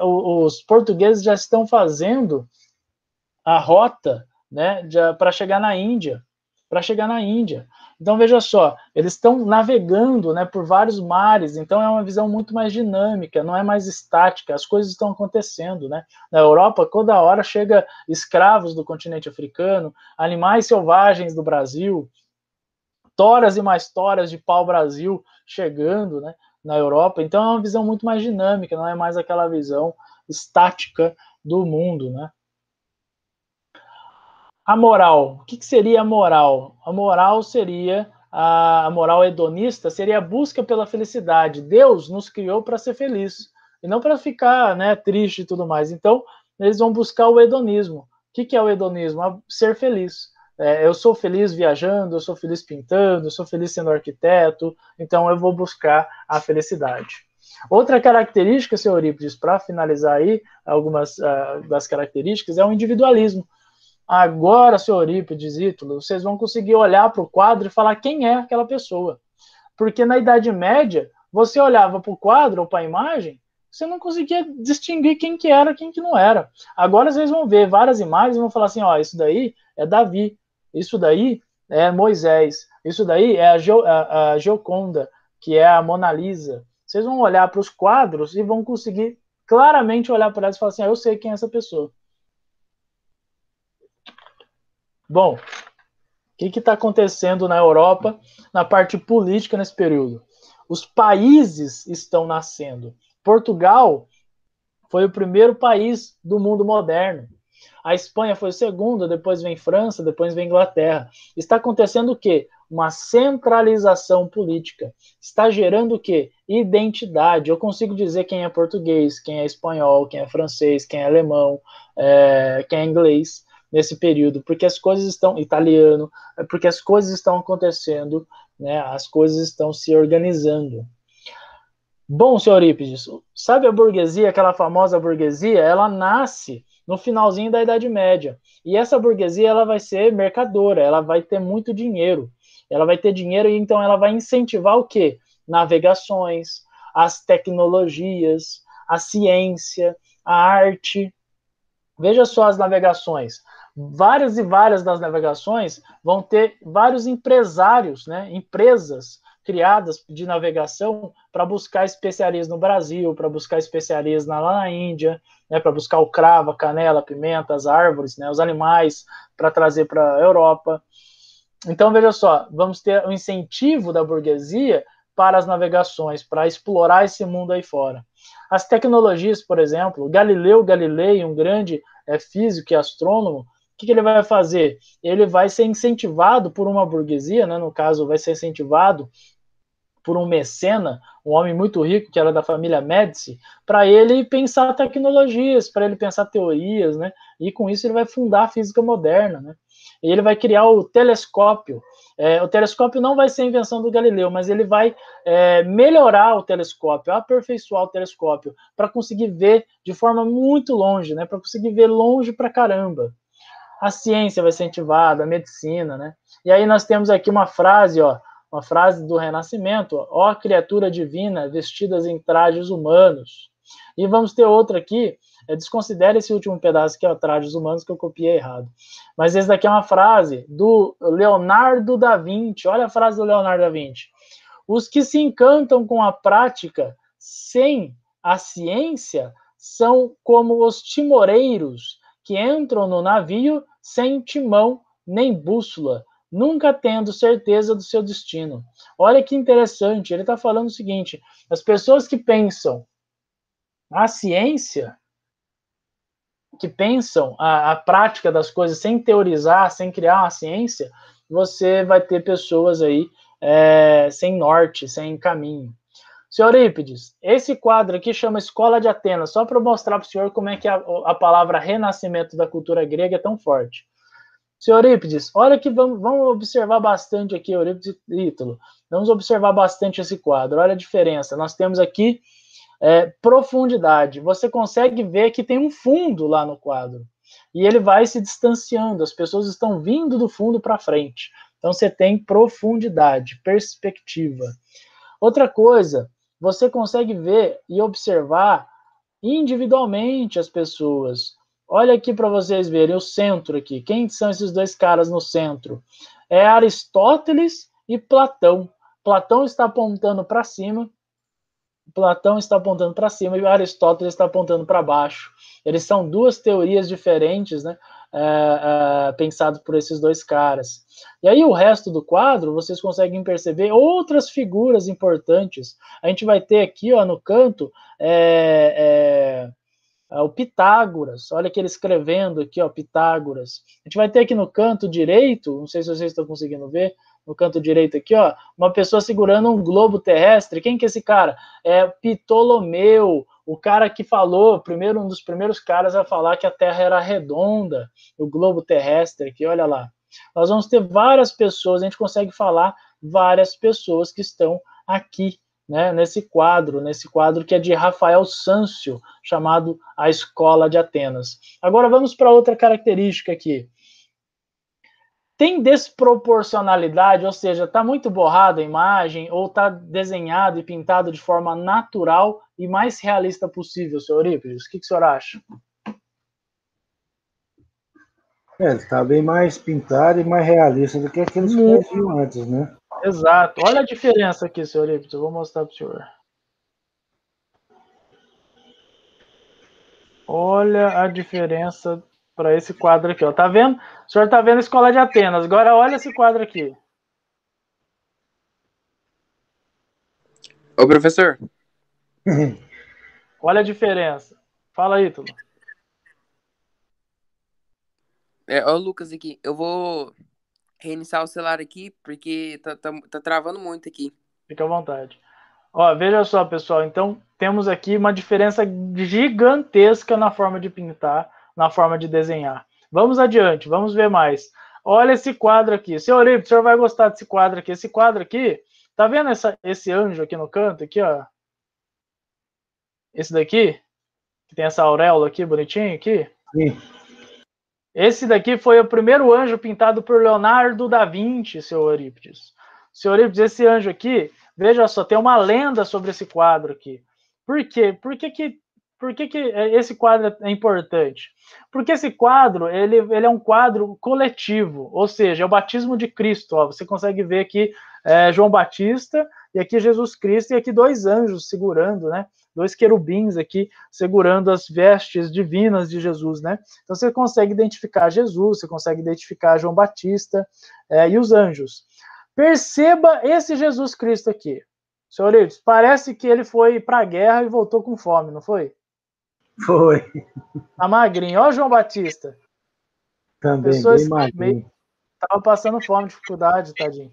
Speaker 1: Os portugueses já estão fazendo a rota, né, para chegar na Índia. Então, veja só, eles estão navegando, né, por vários mares, então é uma visão muito mais dinâmica, não é mais estática, as coisas estão acontecendo, né? Na Europa, toda hora chega escravos do continente africano, animais selvagens do Brasil, toras e mais toras de pau-brasil chegando, né, na Europa, então é uma visão muito mais dinâmica, não é mais aquela visão estática do mundo, né? A moral. O que seria a moral? A moral seria, a moral hedonista seria a busca pela felicidade. Deus nos criou para ser feliz, e não para ficar, né, triste e tudo mais. Então, eles vão buscar o hedonismo. O que é o hedonismo? Ser feliz. Eu sou feliz viajando, eu sou feliz pintando, eu sou feliz sendo arquiteto, então eu vou buscar a felicidade. Outra característica, senhor Eurípides, para finalizar aí, algumas das características, é o individualismo. Agora, senhor Eurípides, Ítalo, vocês vão conseguir olhar para o quadro e falar quem é aquela pessoa. Porque na Idade Média, você olhava para o quadro ou para a imagem, você não conseguia distinguir quem que era, quem que não era. Agora vocês vão ver várias imagens e vão falar assim, ó, isso daí é Davi, isso daí é Moisés, isso daí é a Gioconda, que é a Mona Lisa. Vocês vão olhar para os quadros e vão conseguir claramente olhar para elas e falar assim, eu sei quem é essa pessoa. Bom, o que está acontecendo na Europa, na parte política nesse período? Os países estão nascendo. Portugal foi o primeiro país do mundo moderno. A Espanha foi o segundo, depois vem França, depois vem Inglaterra. Está acontecendo o quê? Uma centralização política. Está gerando o quê? Identidade. Eu consigo dizer quem é português, quem é espanhol, quem é francês, quem é alemão, quem é inglês nesse período, porque as coisas estão italiano, porque as coisas estão acontecendo, né? As coisas estão se organizando. Bom, senhor Eurípides, sabe a burguesia, aquela famosa burguesia, ela nasce no finalzinho da Idade Média. E essa burguesia, ela vai ser mercadora, ela vai ter muito dinheiro. Ela vai ter dinheiro e então ela vai incentivar o quê? Navegações, as tecnologias, a ciência, a arte. Veja só as navegações. Várias e várias das navegações vão ter vários empresários, né? Empresas criadas de navegação para buscar especiarias no Brasil, para buscar especiarias lá na Índia, né, para buscar o cravo, a canela, a pimenta, as árvores, né, os animais, para trazer para a Europa. Então, veja só, vamos ter um incentivo da burguesia para as navegações, para explorar esse mundo aí fora. As tecnologias, por exemplo, Galileu Galilei, um grande físico e astrônomo, o que ele vai fazer? Ele vai ser incentivado por uma burguesia, né, no caso, vai ser incentivado por um mecena, um homem muito rico, que era da família Médici, para ele pensar tecnologias, para ele pensar teorias, né? E com isso ele vai fundar a física moderna, né? E ele vai criar o telescópio. O telescópio não vai ser a invenção do Galileu, mas ele vai melhorar o telescópio, aperfeiçoar o telescópio, para conseguir ver de forma muito longe, né? Para conseguir ver longe pra caramba. A ciência vai ser incentivada, a medicina, né? E aí nós temos aqui uma frase, ó, uma frase do Renascimento, ó criatura divina, vestidas em trajes humanos. E vamos ter outra aqui, desconsidere esse último pedaço que é o trajes humanos, que eu copiei errado. Mas esse daqui é uma frase do Leonardo da Vinci, olha a frase do Leonardo da Vinci. Os que se encantam com a prática sem a ciência são como os timoreiros que entram no navio sem timão nem bússola, nunca tendo certeza do seu destino. Olha que interessante, ele está falando o seguinte, as pessoas que pensam a ciência, que pensam a prática das coisas sem teorizar, sem criar uma ciência, você vai ter pessoas aí sem norte, sem caminho. Senhor Eurípides, esse quadro aqui chama Escola de Atenas, só para mostrar para o senhor como é que a palavra renascimento da cultura grega é tão forte. Senhor Eurípides, olha que vamos observar bastante aqui, Eurípides e Ítalo, vamos observar bastante esse quadro, olha a diferença. Nós temos aqui profundidade, você consegue ver que tem um fundo lá no quadro, e ele vai se distanciando, as pessoas estão vindo do fundo para frente, então você tem profundidade, perspectiva. Outra coisa, você consegue ver e observar individualmente as pessoas. Olha aqui para vocês verem o centro aqui. Quem são esses dois caras no centro? É Aristóteles e Platão. Platão está apontando para cima. Platão está apontando para cima e Aristóteles está apontando para baixo. Eles são duas teorias diferentes, né? Pensado por esses dois caras. E aí o resto do quadro, vocês conseguem perceber outras figuras importantes. A gente vai ter aqui, ó, no canto, o Pitágoras. Olha que ele escrevendo aqui, ó, Pitágoras. A gente vai ter aqui no canto direito, não sei se vocês estão conseguindo ver, no canto direito aqui, ó, uma pessoa segurando um globo terrestre. Quem que é esse cara? É Ptolomeu, o cara que falou, um dos primeiros caras a falar que a Terra era redonda, o globo terrestre aqui, olha lá. Nós vamos ter várias pessoas, a gente consegue falar várias pessoas que estão aqui, né, nesse quadro que é de Rafael Sâncio, chamado A Escola de Atenas. Agora vamos para outra característica aqui. Tem desproporcionalidade, ou seja, está muito borrada a imagem, ou está desenhado e pintado de forma natural e mais realista possível, senhor Eurípides? O que o senhor acha?
Speaker 2: Ele está bem mais pintado e mais realista do que aqueles que nós vimos antes, né?
Speaker 1: Exato. Olha a diferença aqui, senhor Eurípides, eu vou mostrar para o senhor. Olha a diferença para esse quadro aqui, ó. Tá vendo? O senhor tá vendo a Escola de Atenas. Agora olha esse quadro aqui.
Speaker 4: Ô, professor.
Speaker 1: Olha a diferença. Fala aí, Tulo.
Speaker 4: Ó, Lucas aqui. Eu vou reiniciar o celular aqui, porque tá travando muito aqui.
Speaker 1: Fica à vontade. Ó, veja só, pessoal. Então, temos aqui uma diferença gigantesca na forma de pintar, na forma de desenhar. Vamos adiante, vamos ver mais. Olha esse quadro aqui. Senhor Eurípides, o senhor vai gostar desse quadro aqui. Esse quadro aqui, tá vendo esse anjo aqui no canto? Aqui, ó. Esse daqui, que tem essa auréola aqui, bonitinho aqui.
Speaker 2: Sim.
Speaker 1: Esse daqui foi o primeiro anjo pintado por Leonardo da Vinci, senhor Eurípides. Senhor Eurípides, esse anjo aqui, veja só, tem uma lenda sobre esse quadro aqui. Por quê? Por que Por que esse quadro é importante? Porque esse quadro, ele é um quadro coletivo, ou seja, é o batismo de Cristo. Ó, você consegue ver aqui João Batista, e aqui Jesus Cristo, e aqui dois anjos segurando, né? Dois querubins aqui segurando as vestes divinas de Jesus, né? Então você consegue identificar Jesus, você consegue identificar João Batista e os anjos. Perceba esse Jesus Cristo aqui. Senhores, parece que ele foi para a guerra e voltou com fome, não foi?
Speaker 2: Foi.
Speaker 1: Tá magrinho. Ó, João Batista.
Speaker 2: Também, bem
Speaker 1: Pessoas
Speaker 2: magrinho.
Speaker 1: tava passando fome, dificuldade, tadinho.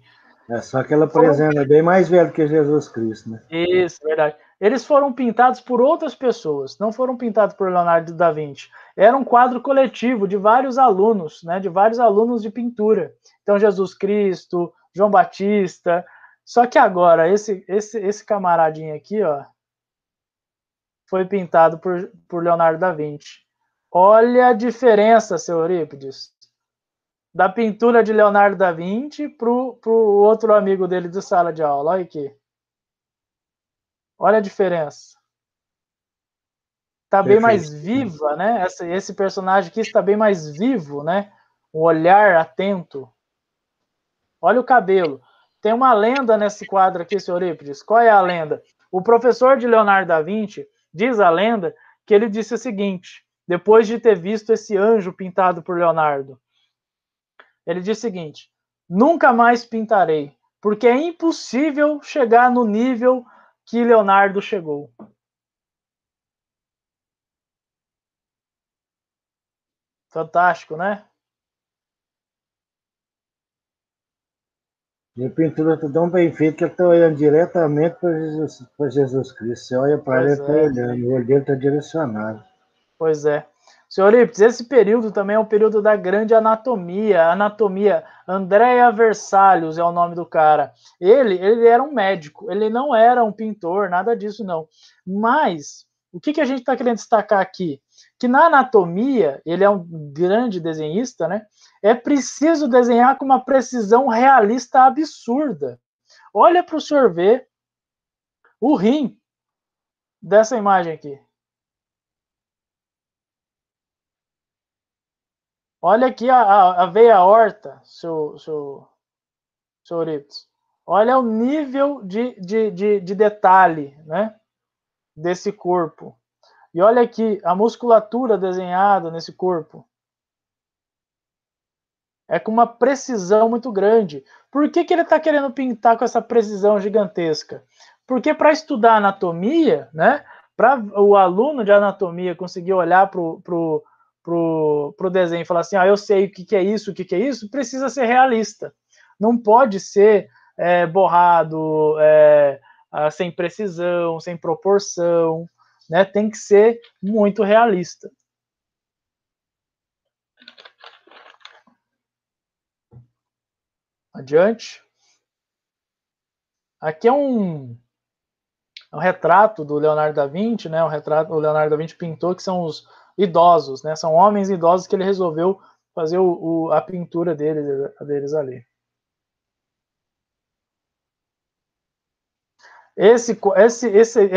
Speaker 2: É só que ela apresenta bem mais velho que Jesus Cristo, né?
Speaker 1: Isso, verdade. Eles foram pintados por outras pessoas, não foram pintados por Leonardo da Vinci. Era um quadro coletivo de vários alunos, né? De vários alunos de pintura. Então, Jesus Cristo, João Batista. Só que agora, esse camaradinho aqui, ó, foi pintado por Leonardo da Vinci. Olha a diferença, seu Eurípides, da pintura de Leonardo da Vinci pro outro amigo dele de sala de aula. Olha aqui. Olha a diferença. Está bem mais viva, né? Esse personagem aqui está bem mais vivo, né? Um olhar atento. Olha o cabelo. Tem uma lenda nesse quadro aqui, senhor Eurípides. Qual é a lenda? O professor de Leonardo da Vinci diz a lenda que ele disse o seguinte, depois de ter visto esse anjo pintado por Leonardo. Ele disse o seguinte: nunca mais pintarei, porque é impossível chegar no nível que Leonardo chegou. Fantástico, né?
Speaker 2: E a pintura está tão bem feita que ele está olhando diretamente para Jesus Cristo. Você olha para ele, ele está olhando, o olho dele está direcionado.
Speaker 1: Pois é. Senhor Eurípides, esse período também é o período da grande anatomia. Anatomia, Andrea Versalius é o nome do cara. Ele era um médico, ele não era um pintor, nada disso não. Mas, o que a gente está querendo destacar aqui? Que na anatomia, ele é um grande desenhista, né? É preciso desenhar com uma precisão realista absurda. Olha para o senhor ver o rim dessa imagem aqui. Olha aqui a veia aorta, seu Eurípides. Olha o nível de detalhe, né, desse corpo. E olha aqui a musculatura desenhada nesse corpo. É com uma precisão muito grande. Por que ele está querendo pintar com essa precisão gigantesca? Porque para estudar anatomia, né, para o aluno de anatomia conseguir olhar para o desenho e falar assim, eu sei o que é isso, o que é isso, precisa ser realista. Não pode ser borrado, sem precisão, sem proporção, né? Tem que ser muito realista. Adiante. Aqui é um retrato do Leonardo da Vinci, né? O Leonardo da Vinci pintou, que são os idosos, né? São homens idosos que ele resolveu fazer a pintura deles ali. Esse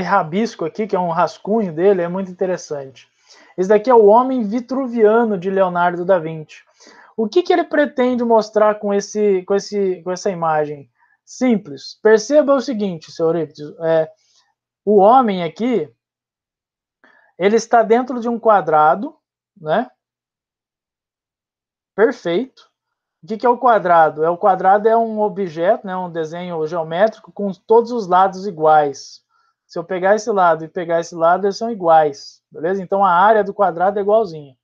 Speaker 1: rabisco aqui, que é um rascunho dele, é muito interessante. Esse daqui é o Homem Vitruviano de Leonardo da Vinci. O que ele pretende mostrar com essa imagem? Simples. Perceba o seguinte, senhor Eurípides, o homem aqui, ele está dentro de um quadrado, né? Perfeito. O que é o quadrado? O quadrado é um objeto, né, um desenho geométrico com todos os lados iguais. Se eu pegar esse lado e pegar esse lado, eles são iguais, beleza? Então a área do quadrado é igualzinha.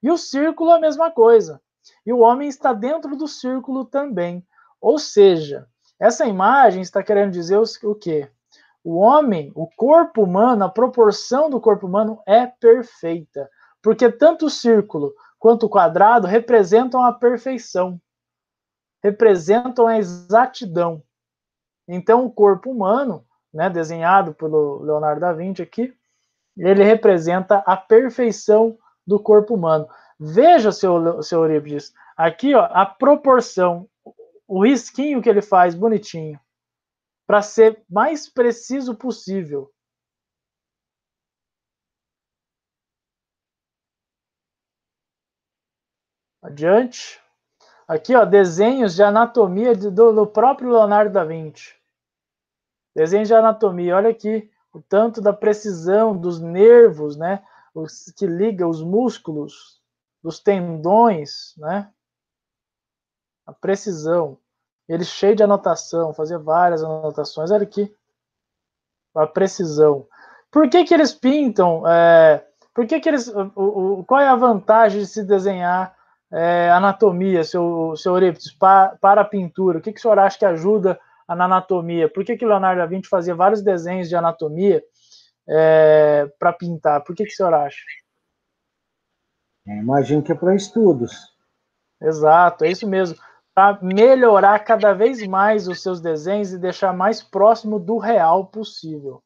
Speaker 1: E o círculo é a mesma coisa. E o homem está dentro do círculo também. Ou seja, essa imagem está querendo dizer o quê? O homem, o corpo humano, a proporção do corpo humano é perfeita. Porque tanto o círculo quanto o quadrado representam a perfeição. Representam a exatidão. Então, o corpo humano, né, desenhado pelo Leonardo da Vinci aqui, ele representa a perfeição do corpo humano. Veja, seu Eurípides, aqui ó, a proporção, o risquinho que ele faz bonitinho, para ser mais preciso possível. Adiante. Aqui, ó, desenhos de anatomia do próprio Leonardo da Vinci. Desenhos de anatomia. Olha aqui o tanto da precisão dos nervos, né? Que liga os músculos, dos tendões, né? A precisão. Ele cheio de anotação, fazia várias anotações. Olha aqui a precisão. Por que que eles pintam? Por que que eles? Qual é a vantagem de se desenhar anatomia, seu Eurípides, para a pintura? O que que o senhor acha que ajuda na anatomia? Por que que Leonardo da Vinci fazia vários desenhos de anatomia para pintar? Por que que o senhor acha?
Speaker 2: Imagino que é para estudos.
Speaker 1: Exato, é isso mesmo. Para melhorar cada vez mais os seus desenhos e deixar mais próximo do real possível.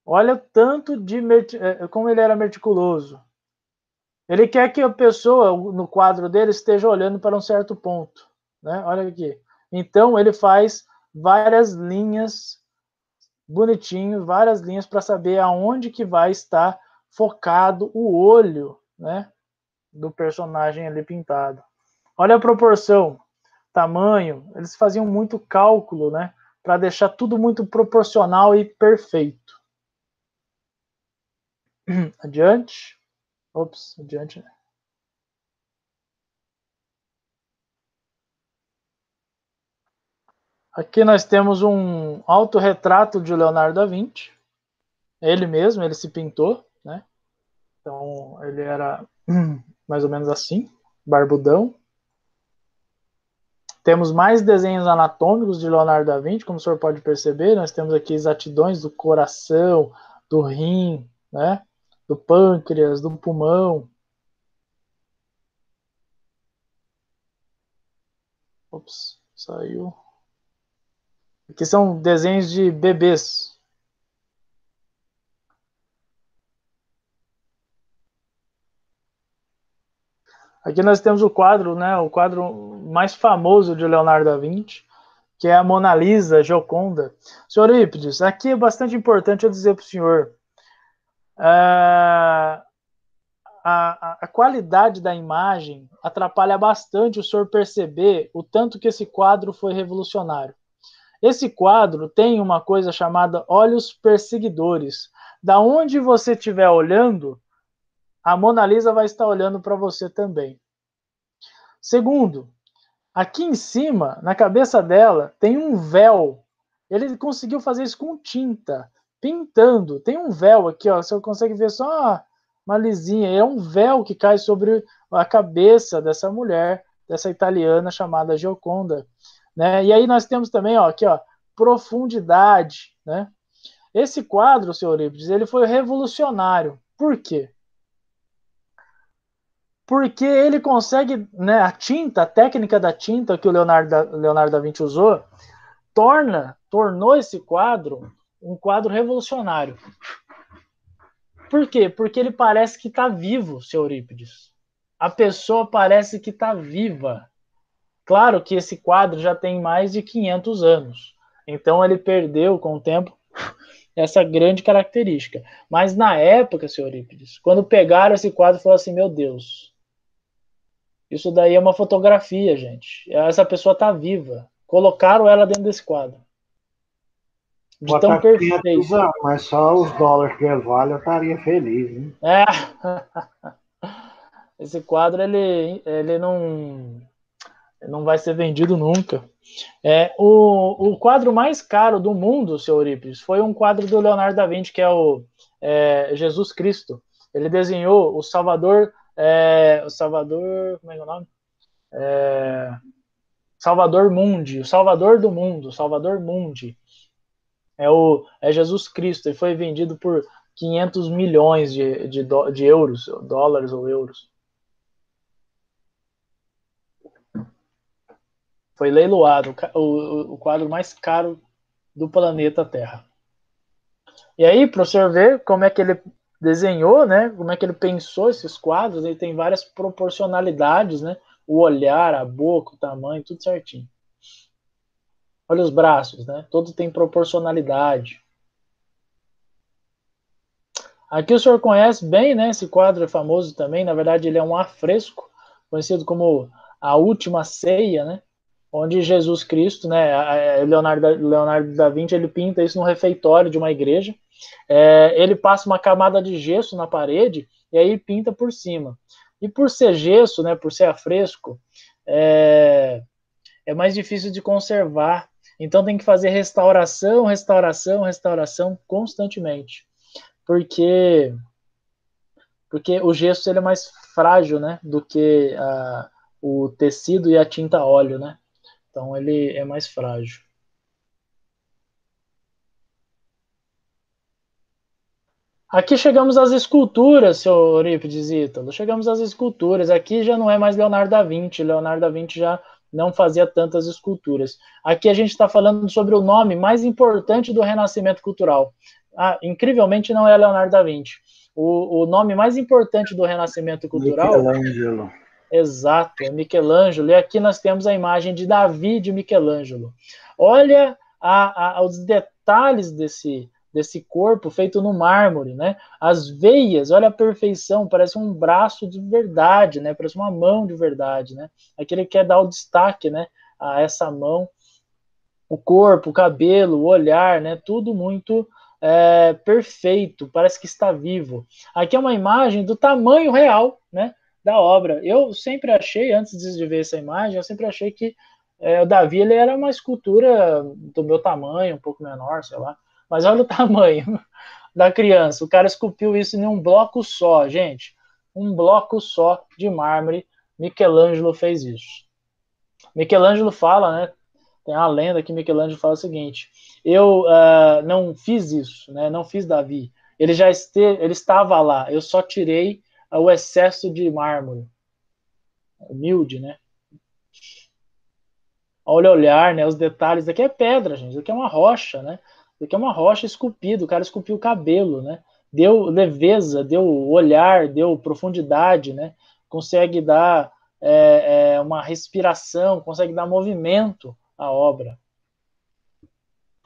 Speaker 1: Olha o tanto de como ele era meticuloso. Ele quer que a pessoa, no quadro dele, esteja olhando para um certo ponto, né? Olha aqui. Então, ele faz várias linhas, bonitinho, várias linhas para saber aonde que vai estar focado o olho, né? Do personagem ali pintado. Olha a proporção, tamanho. Eles faziam muito cálculo, né? Para deixar tudo muito proporcional e perfeito. Adiante. Ops, adiante. Aqui nós temos um autorretrato de Leonardo da Vinci. Ele mesmo, ele se pintou, né? Então, ele era mais ou menos assim, barbudão. Temos mais desenhos anatômicos de Leonardo da Vinci, como o senhor pode perceber. Nós temos aqui exatidões do coração, do rim, né? Do pâncreas, do pulmão. Ops, saiu. Aqui são desenhos de bebês. Aqui nós temos o quadro, né? O quadro mais famoso de Leonardo da Vinci, que é a Mona Lisa Gioconda. Senhor Eurípides, aqui é bastante importante eu dizer para o senhor. A qualidade da imagem atrapalha bastante o senhor perceber o tanto que esse quadro foi revolucionário. Esse quadro tem uma coisa chamada olhos perseguidores. Da onde você estiver olhando, a Mona Lisa vai estar olhando para você também. Segundo, aqui em cima, na cabeça dela, tem um véu. Ele conseguiu fazer isso com tinta, pintando. Tem um véu aqui, ó, você consegue ver só uma lisinha. É um véu que cai sobre a cabeça dessa mulher, dessa italiana chamada Gioconda, né? E aí nós temos também, ó, aqui, ó, profundidade, né? Esse quadro, senhor Eurípides, ele foi revolucionário. Por quê? Porque ele consegue, né, a técnica da tinta que o Leonardo da Vinci usou, tornou esse quadro um quadro revolucionário. Por quê? Porque ele parece que está vivo, seu Eurípides. A pessoa parece que está viva. Claro que esse quadro já tem mais de 500 anos. Então ele perdeu com o tempo essa grande característica. Mas na época, seu Eurípides, quando pegaram esse quadro, falaram assim, meu Deus, isso daí é uma fotografia, gente. Essa pessoa está viva. Colocaram ela dentro desse quadro. De tão perfeito.
Speaker 2: Mas só os dólares que ele vale, eu estaria feliz, hein?
Speaker 1: Esse quadro, ele não vai ser vendido nunca. O quadro mais caro do mundo, seu Eurípides, foi um quadro do Leonardo da Vinci, que é o Jesus Cristo. Ele desenhou o Salvador... como é que é o nome? Salvador Mundi, o Salvador do Mundo, Salvador Mundi. É Jesus Cristo, ele foi vendido por 500 milhões de euros, dólares ou euros. Foi leiloado, o quadro mais caro do planeta Terra. E aí, para o senhor ver como é que ele desenhou, né? Como é que ele pensou esses quadros, ele tem várias proporcionalidades, né? O olhar, a boca, o tamanho, tudo certinho. Olha os braços, né? Todos têm proporcionalidade. Aqui o senhor conhece bem, né? Esse quadro é famoso também. Na verdade, ele é um afresco, conhecido como A Última Ceia, né? Onde Jesus Cristo, né? Leonardo da Vinci, ele pinta isso no refeitório de uma igreja. Ele passa uma camada de gesso na parede e aí pinta por cima. E por ser gesso, né? Por ser afresco, é mais difícil de conservar. Então tem que fazer restauração constantemente. Porque o gesso ele é mais frágil, né, do que o tecido e a tinta óleo, né? Então ele é mais frágil. Aqui chegamos às esculturas, senhor Eurípides Ítalo. Chegamos às esculturas. Aqui já não é mais Leonardo da Vinci. Leonardo da Vinci já não fazia tantas esculturas. Aqui a gente está falando sobre o nome mais importante do Renascimento cultural. Incrivelmente não é Leonardo da Vinci. O nome mais importante do Renascimento cultural...
Speaker 2: Michelangelo.
Speaker 1: Exato, é Michelangelo. E aqui nós temos a imagem de Davi de Michelangelo. Olha os detalhes desse corpo feito no mármore, né? As veias, olha a perfeição, parece um braço de verdade, né? Parece uma mão de verdade, né? Aqui ele quer dar o destaque, né? A essa mão, o corpo, o cabelo, o olhar, né? Tudo muito perfeito, parece que está vivo. Aqui é uma imagem do tamanho real, né? Da obra. Eu sempre achei, antes de ver essa imagem, eu sempre achei que o Davi ele era uma escultura do meu tamanho, um pouco menor, sei lá. Mas olha o tamanho da criança. O cara esculpiu isso em um bloco só, gente. Um bloco só de mármore. Michelangelo fez isso. Michelangelo fala, né? Tem uma lenda que Michelangelo fala o seguinte: eu não fiz isso, né? Não fiz Davi. Ele estava lá. Eu só tirei o excesso de mármore. Humilde, né? Olha o olhar, né? Os detalhes. Isso aqui é pedra, gente. Isso aqui é uma rocha, né? Isso aqui é uma rocha esculpida. O cara esculpiu o cabelo, né? Deu leveza, deu olhar, deu profundidade, né? Consegue dar uma respiração, consegue dar movimento à obra.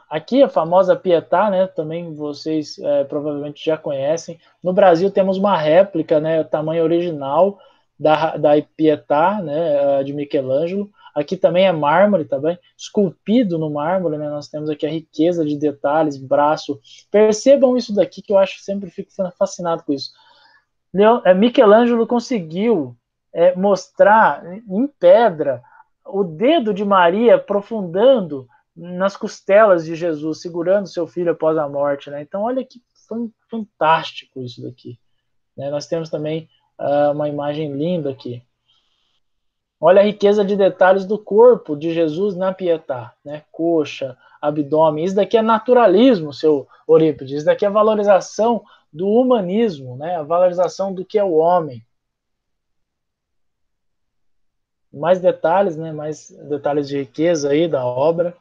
Speaker 1: Aqui a famosa Pietà, né? Também vocês provavelmente já conhecem. No Brasil temos uma réplica, né? Tamanho original da Pietà, né? De Michelangelo. Aqui também é mármore, tá bem? Esculpido no mármore, né? Nós temos aqui a riqueza de detalhes, braço. Percebam isso daqui que eu acho, sempre fico fascinado com isso. Michelangelo conseguiu mostrar em pedra o dedo de Maria aprofundando nas costelas de Jesus, segurando seu filho após a morte, né? Então olha que fantástico isso daqui, né? Nós temos também uma imagem linda aqui. Olha a riqueza de detalhes do corpo de Jesus na Pietà, né? Coxa, abdômen. Isso daqui é naturalismo, seu Eurípides. Isso daqui é valorização do humanismo, né? A valorização do que é o homem. Mais detalhes, né? Mais detalhes de riqueza aí da obra.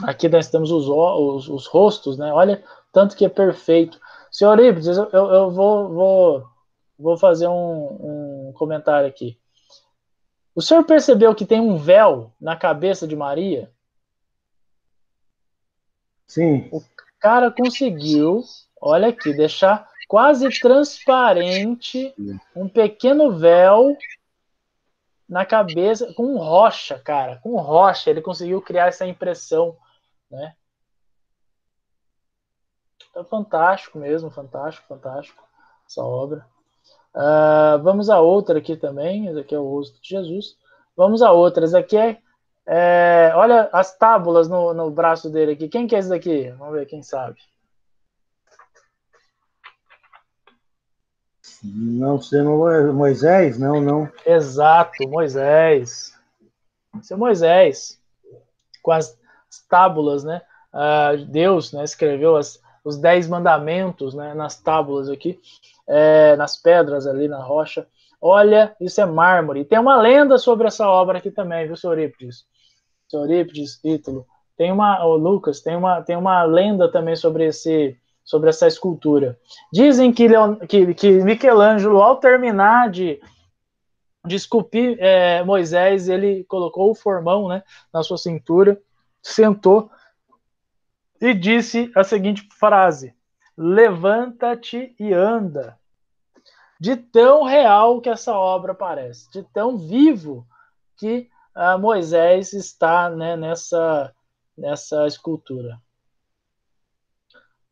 Speaker 1: Aqui nós temos os rostos, né? Olha tanto que é perfeito. Senhor Eurípides, eu vou fazer um comentário aqui. O senhor percebeu que tem um véu na cabeça de Maria?
Speaker 2: Sim.
Speaker 1: O cara conseguiu, olha aqui, deixar quase transparente um pequeno véu na cabeça com rocha, cara. Com rocha, ele conseguiu criar essa impressão, né? Então, fantástico mesmo, fantástico essa obra. Vamos a outra aqui também. Esse aqui é o rosto de Jesus. Vamos a outra. Esse aqui olha as tábulas no braço dele aqui. Quem que é esse daqui? Vamos ver, quem sabe.
Speaker 2: Não sei, Moisés? Não.
Speaker 1: Exato, Moisés. Esse é Moisés. Com as tábulas, né? Deus, né, escreveu os 10 mandamentos, né, nas tábulas aqui, nas pedras ali na rocha. Olha, isso é mármore. Tem uma lenda sobre essa obra aqui também, viu, senhor Eurípides? Senhor Eurípides, Ítalo. Lucas, tem uma lenda também sobre essa escultura. Dizem que Michelangelo, ao terminar de esculpir Moisés, ele colocou o formão, né, na sua cintura, sentou e disse a seguinte frase: levanta-te e anda. De tão real que essa obra parece, de tão vivo que Moisés está, né, nessa escultura.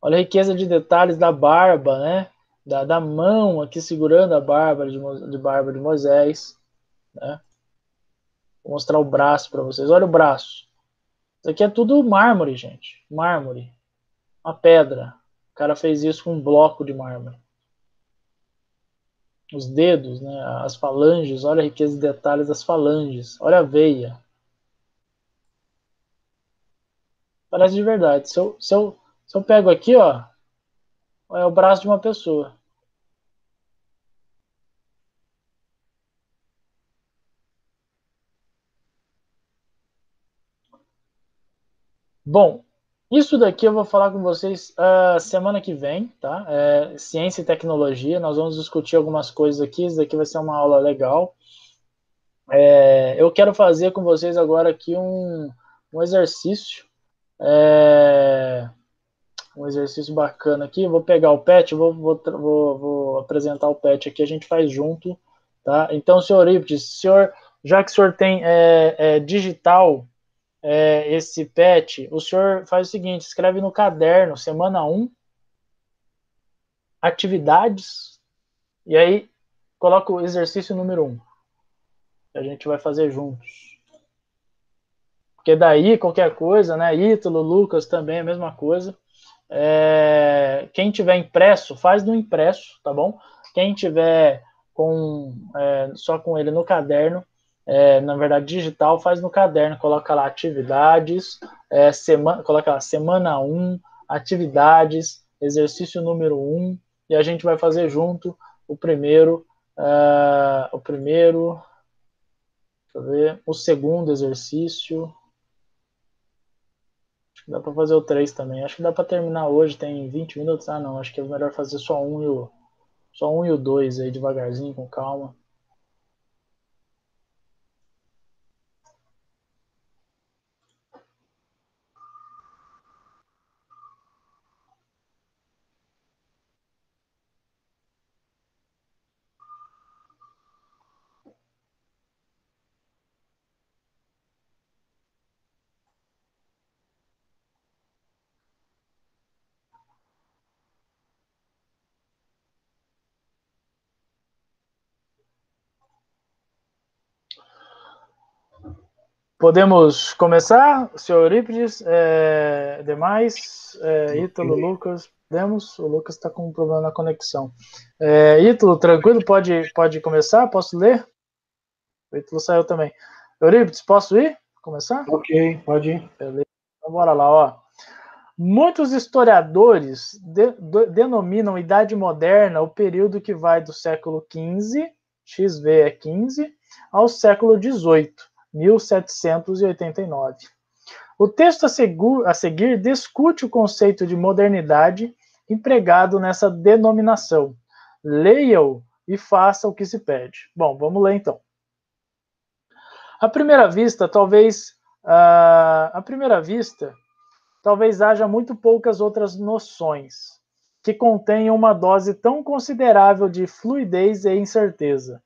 Speaker 1: Olha a riqueza de detalhes da barba, né? Da mão aqui segurando a barba de Moisés. Né? Vou mostrar o braço para vocês. Olha o braço. Isso aqui é tudo mármore, gente. Mármore. Uma pedra. O cara fez isso com um bloco de mármore. Os dedos, né? As falanges. Olha a riqueza de detalhes das falanges. Olha a veia. Parece de verdade. Se eu pego aqui, ó, é o braço de uma pessoa. Bom, isso daqui eu vou falar com vocês semana que vem, tá? Ciência e tecnologia. Nós vamos discutir algumas coisas aqui. Isso daqui vai ser uma aula legal. Eu quero fazer com vocês agora aqui um exercício. Um exercício bacana aqui. Eu vou pegar o PET, vou apresentar o PET aqui, a gente faz junto, tá? Então, senhor Eurípides, já que o senhor tem digital esse PET, o senhor faz o seguinte, escreve no caderno, semana 1, atividades, e aí coloca o exercício número 1, que a gente vai fazer juntos. Porque daí, qualquer coisa, né? Ítalo, Lucas também, a mesma coisa. Quem tiver impresso, faz no impresso, tá bom? Quem tiver só com ele no caderno, na verdade digital, faz no caderno, coloca lá atividades, coloca lá semana 1, atividades, exercício número 1, e a gente vai fazer junto o primeiro, deixa eu ver, o segundo exercício. Dá para fazer o 3 também. Acho que dá para terminar hoje, tem 20 minutos. Ah, não, acho que é melhor fazer só um e o 2 aí, devagarzinho, com calma. Podemos começar, senhor Eurípides, demais, Ítalo, Lucas, podemos? O Lucas está com um problema na conexão. Ítalo, tranquilo, pode começar? Posso ler? O Ítalo saiu também. Eurípides, posso ir? Começar?
Speaker 2: Ok, pode ir.
Speaker 1: Beleza, então bora lá, ó. Muitos historiadores denominam Idade Moderna o período que vai do século XV, XV é 15, ao século XVIII, 1789. O texto a seguir discute o conceito de modernidade empregado nessa denominação. Leia-o e faça o que se pede. Bom, vamos ler então. À primeira vista, talvez haja muito poucas outras noções que contenham uma dose tão considerável de fluidez e incerteza.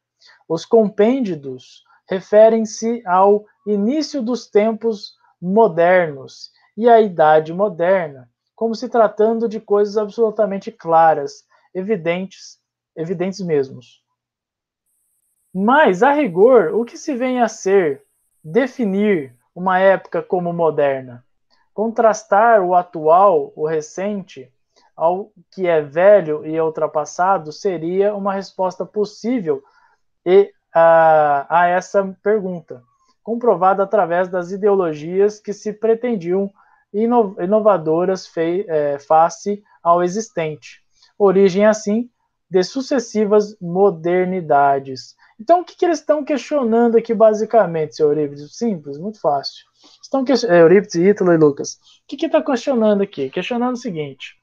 Speaker 1: Os compêndios referem-se ao início dos tempos modernos e à Idade Moderna, como se tratando de coisas absolutamente claras, evidentes mesmos. Mas, a rigor, o que se vem a ser definir uma época como moderna? Contrastar o atual, o recente, ao que é velho e ultrapassado seria uma resposta possível a essa pergunta, comprovada através das ideologias que se pretendiam inovadoras face ao existente. Origem, assim, de sucessivas modernidades. Então, o que eles estão questionando aqui, basicamente, seu Eurípides? Simples, muito fácil. Eurípides, Ítalo e Lucas. O que está questionando aqui? Questionando o seguinte.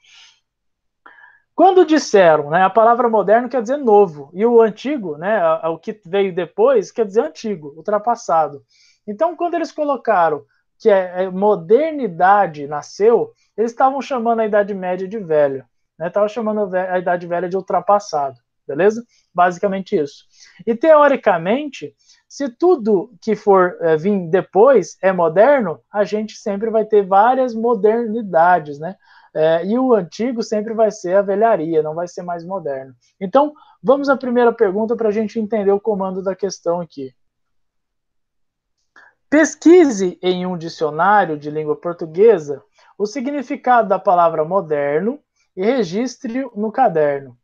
Speaker 1: Quando disseram, né, a palavra moderno quer dizer novo, e o antigo, né, o que veio depois, quer dizer antigo, ultrapassado. Então, quando eles colocaram que modernidade nasceu, eles estavam chamando a Idade Média de velho. né? Estava chamando a Idade Média de ultrapassado, beleza? Basicamente isso. E teoricamente, se tudo que for vir depois é moderno, a gente sempre vai ter várias modernidades, né? E o antigo sempre vai ser a velharia, não vai ser mais moderno. Então, vamos à primeira pergunta para a gente entender o comando da questão aqui. Pesquise em um dicionário de língua portuguesa o significado da palavra moderno e registre no caderno.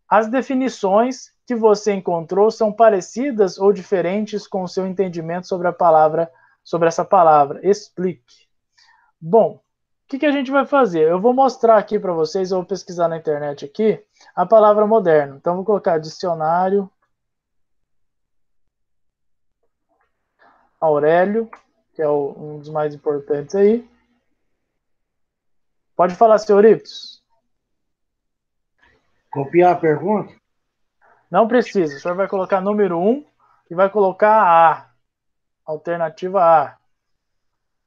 Speaker 1: As definições que você encontrou são parecidas ou diferentes com o seu entendimento sobre a palavra, sobre essa palavra? Explique. Bom, o que a gente vai fazer? Eu vou mostrar aqui para vocês, eu vou pesquisar na internet aqui, a palavra moderno. Então, vou colocar dicionário Aurélio, que é um dos mais importantes aí. Pode falar, senhor Ipsos.
Speaker 2: Copiar a pergunta?
Speaker 1: Não precisa, o senhor vai colocar número 1 e vai colocar A, alternativa A.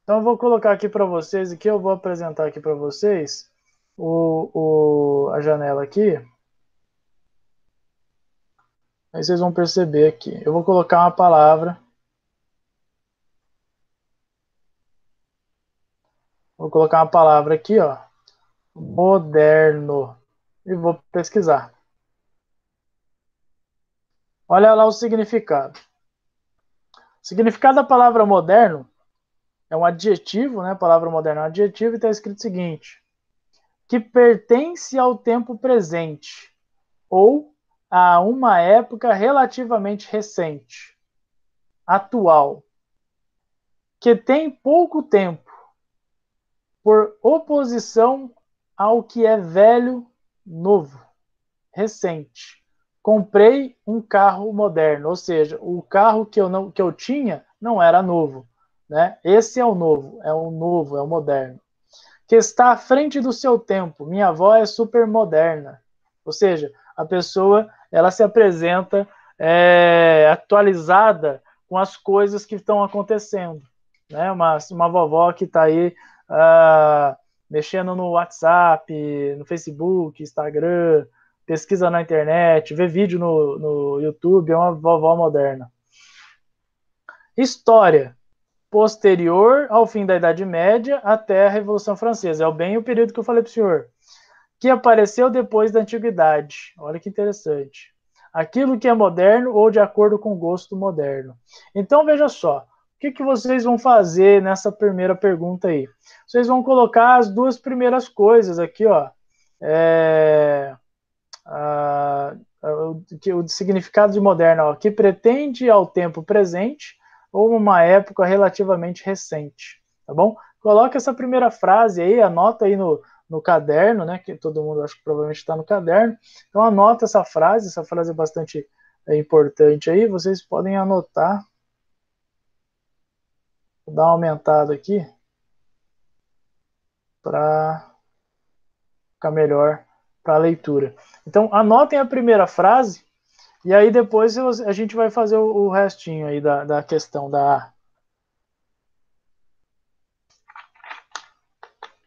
Speaker 1: Então eu vou colocar aqui para vocês, aqui eu vou apresentar aqui para vocês a janela aqui. Aí vocês vão perceber aqui. Eu vou colocar uma palavra. Vou colocar uma palavra aqui, ó. Moderno. E vou pesquisar. Olha lá o significado. O significado da palavra moderno é um adjetivo, né? A palavra moderno é um adjetivo e está escrito o seguinte: que pertence ao tempo presente ou a uma época relativamente recente, atual, que tem pouco tempo, por oposição ao que é velho, novo, recente. Comprei um carro moderno, ou seja, o carro que eu tinha não era novo, né? Esse é o novo, é o moderno. Que está à frente do seu tempo. Minha avó é super moderna. Ou seja, a pessoa ela se apresenta atualizada com as coisas que estão acontecendo. Né? Uma vovó que está aí mexendo no WhatsApp, no Facebook, Instagram, pesquisa na internet, vê vídeo no YouTube, é uma vovó moderna. História posterior ao fim da Idade Média até a Revolução Francesa. É bem o período que eu falei para o senhor. Que apareceu depois da Antiguidade. Olha que interessante. Aquilo que é moderno ou de acordo com o gosto moderno. Então, veja só. O que vocês vão fazer nessa primeira pergunta aí? Vocês vão colocar as duas primeiras coisas aqui, ó. O significado de moderno, ó, que pretende ao tempo presente ou uma época relativamente recente, tá bom? Coloca essa primeira frase aí, anota aí no caderno, né, que todo mundo acho que provavelmente está no caderno, então anota essa frase é bastante importante aí, vocês podem anotar, vou dar uma aumentada aqui, para ficar melhor para a leitura. Então anotem a primeira frase, e aí depois a gente vai fazer o restinho aí da questão da A.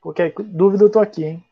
Speaker 1: Qualquer dúvida eu tô aqui, hein?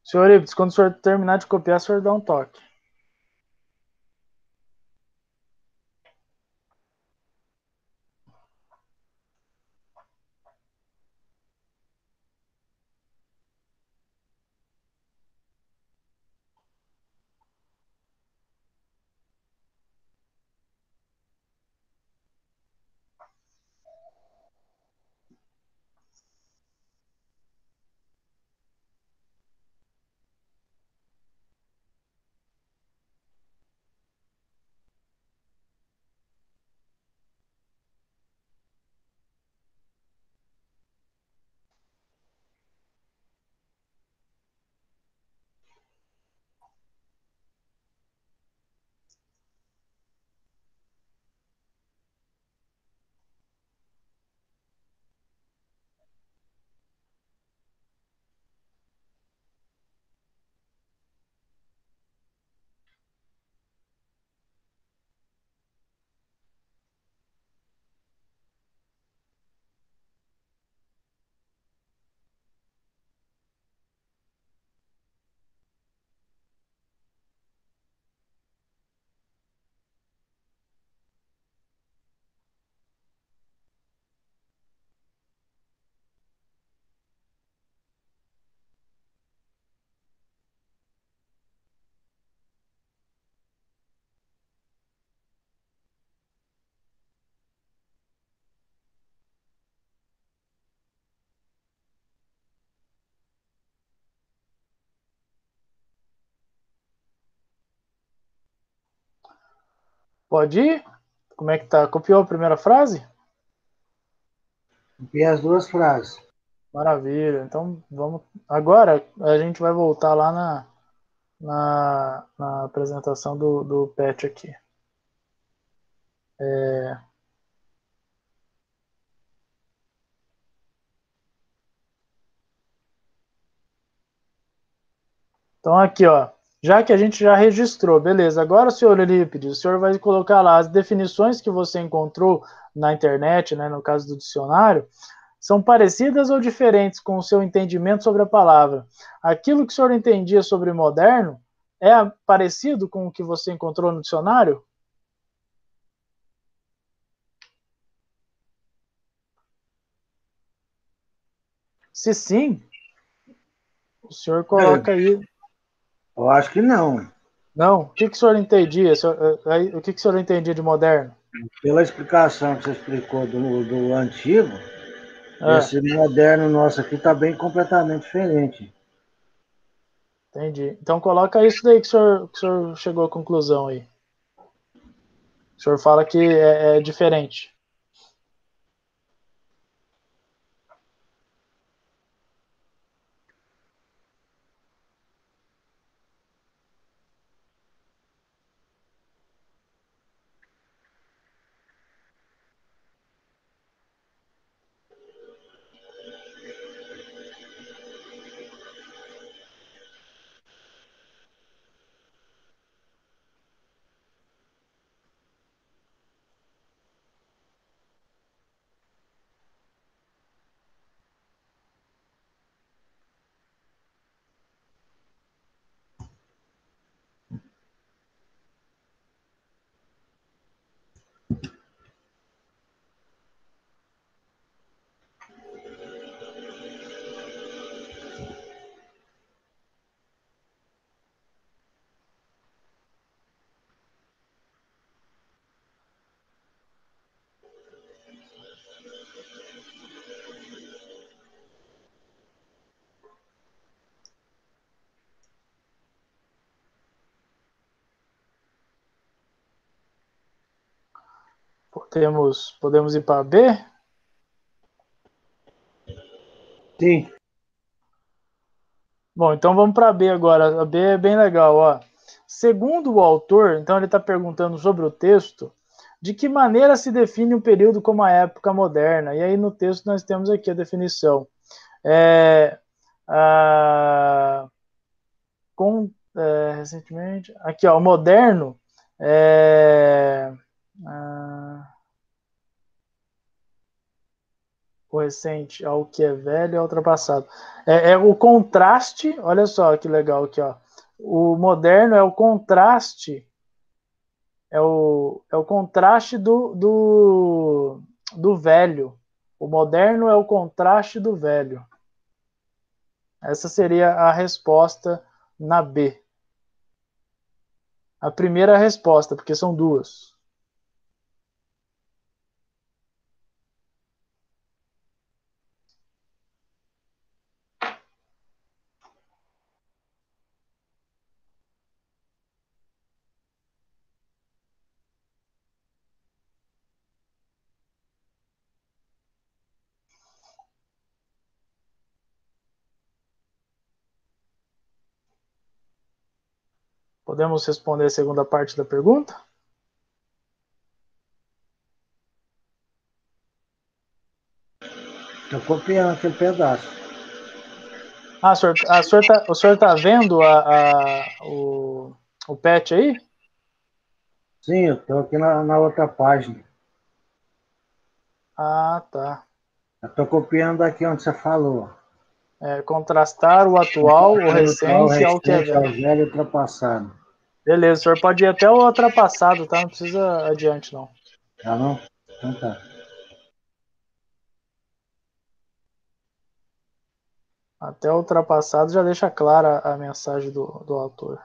Speaker 1: Senhor Ibis, quando o senhor terminar de copiar, o senhor dá um toque. Pode ir? Como é que tá? Copiou a primeira frase?
Speaker 2: E as duas frases.
Speaker 1: Maravilha. Então vamos. Agora a gente vai voltar lá na apresentação do PET aqui. Então aqui, ó. Já que a gente já registrou, beleza. Agora, senhor Eurípides, o senhor vai colocar lá as definições que você encontrou na internet, né, no caso do dicionário, são parecidas ou diferentes com o seu entendimento sobre a palavra? Aquilo que o senhor entendia sobre moderno é parecido com o que você encontrou no dicionário? Se sim, o senhor coloca aí.
Speaker 2: Eu acho que não.
Speaker 1: Não, o que o senhor entendia? O que o senhor entendia de moderno?
Speaker 2: Pela explicação que você explicou do antigo,
Speaker 1: É,
Speaker 2: esse moderno nosso aqui está bem completamente diferente.
Speaker 1: entendi. Então coloca isso daí que o senhor chegou à conclusão aí. O senhor fala que é diferente. Podemos ir para B?
Speaker 2: Sim.
Speaker 1: Bom, então vamos para B agora. A B é bem legal, ó. Segundo o autor, então ele está perguntando sobre o texto, de que maneira se define um período como a época moderna? E aí no texto nós temos aqui a definição. É, a, recentemente, aqui ó, o moderno é, o recente ao que é velho e ao ultrapassado. É o contraste, olha só que legal aqui, ó. O moderno é o contraste, é o contraste do velho. O moderno é o contraste do velho. Essa seria a resposta na B. A primeira resposta, porque são duas. Podemos responder a segunda parte da pergunta?
Speaker 2: Estou copiando aquele pedaço.
Speaker 1: Ah, o senhor tá vendo o PET aí?
Speaker 2: Sim, eu estou aqui na outra página.
Speaker 1: Ah, tá.
Speaker 2: Eu estou copiando aqui onde você falou.
Speaker 1: Contrastar o atual, o
Speaker 2: O
Speaker 1: recente ao que é
Speaker 2: recente ao
Speaker 1: velho.
Speaker 2: velho ultrapassado.
Speaker 1: Beleza, o senhor pode ir até o ultrapassado, tá? Não precisa adiante, não.
Speaker 2: Tá bom? Então tá.
Speaker 1: Até o ultrapassado já deixa clara a mensagem do autor.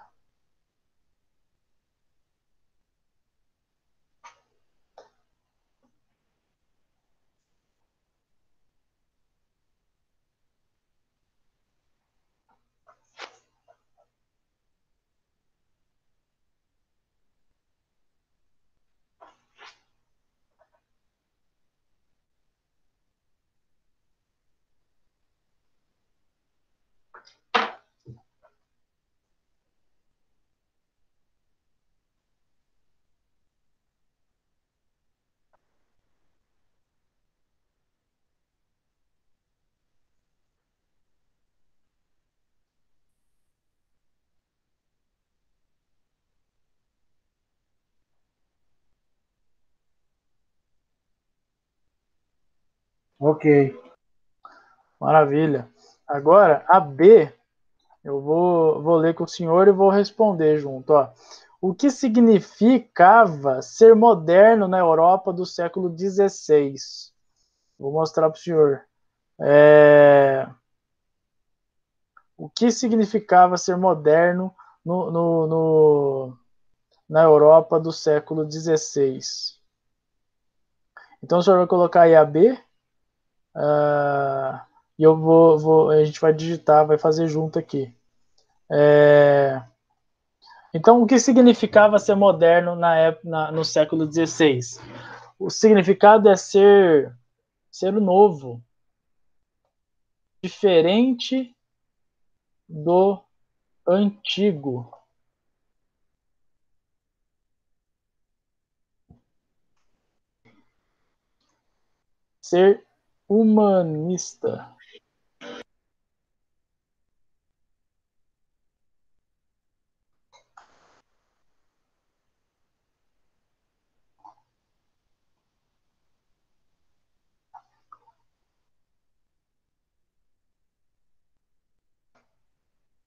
Speaker 2: Ok.
Speaker 1: Maravilha. Agora, a B, eu vou ler com o senhor e vou responder junto. Ó. O que significava ser moderno na Europa do século XVI? Vou mostrar para o senhor. O que significava ser moderno na Europa do século XVI? Então, o senhor vai colocar aí a B. E a gente vai digitar, vai fazer junto aqui. Então, o que significava ser moderno no século XVI? O significado é ser novo, diferente do antigo. Ser humanista.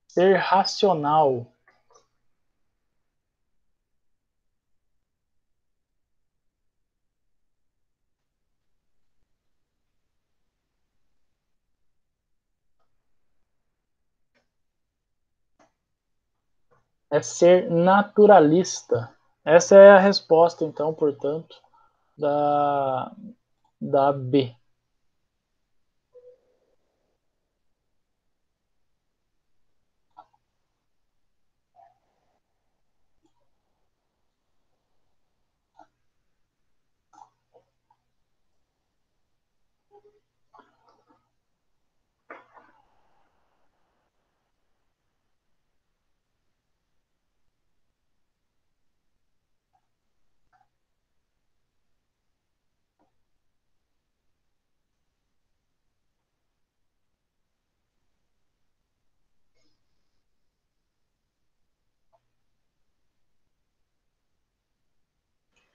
Speaker 1: Ser racional. É ser naturalista. Essa é a resposta, então, portanto, da B.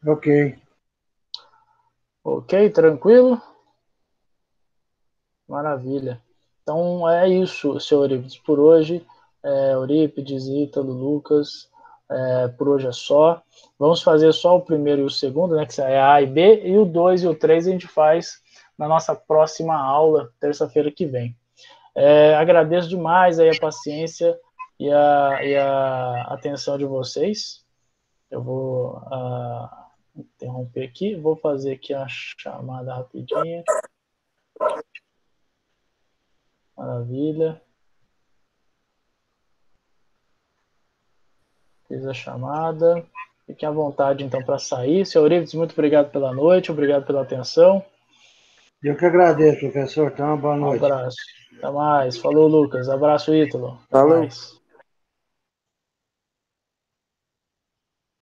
Speaker 2: Ok.
Speaker 1: Ok, tranquilo? Maravilha. Então é isso, senhor Eurípides, por hoje. Eurípides, Ítalo, Lucas, por hoje é só. Vamos fazer só o primeiro e o segundo, né, que é A e B, e o 2 e o 3 a gente faz na nossa próxima aula, terça-feira que vem. Agradeço demais aí a paciência e a atenção de vocês. Eu vou interromper aqui, vou fazer aqui a chamada rapidinha. Maravilha. Fiz a chamada. Fiquem à vontade, então, para sair. Seu Eurípides, muito obrigado pela noite, obrigado pela atenção.
Speaker 2: Eu que agradeço, professor. Então, uma boa
Speaker 1: Um
Speaker 2: noite.
Speaker 1: abraço. Até mais. Falou, Lucas. Abraço, Ítalo. Até
Speaker 3: Falou.
Speaker 1: mais.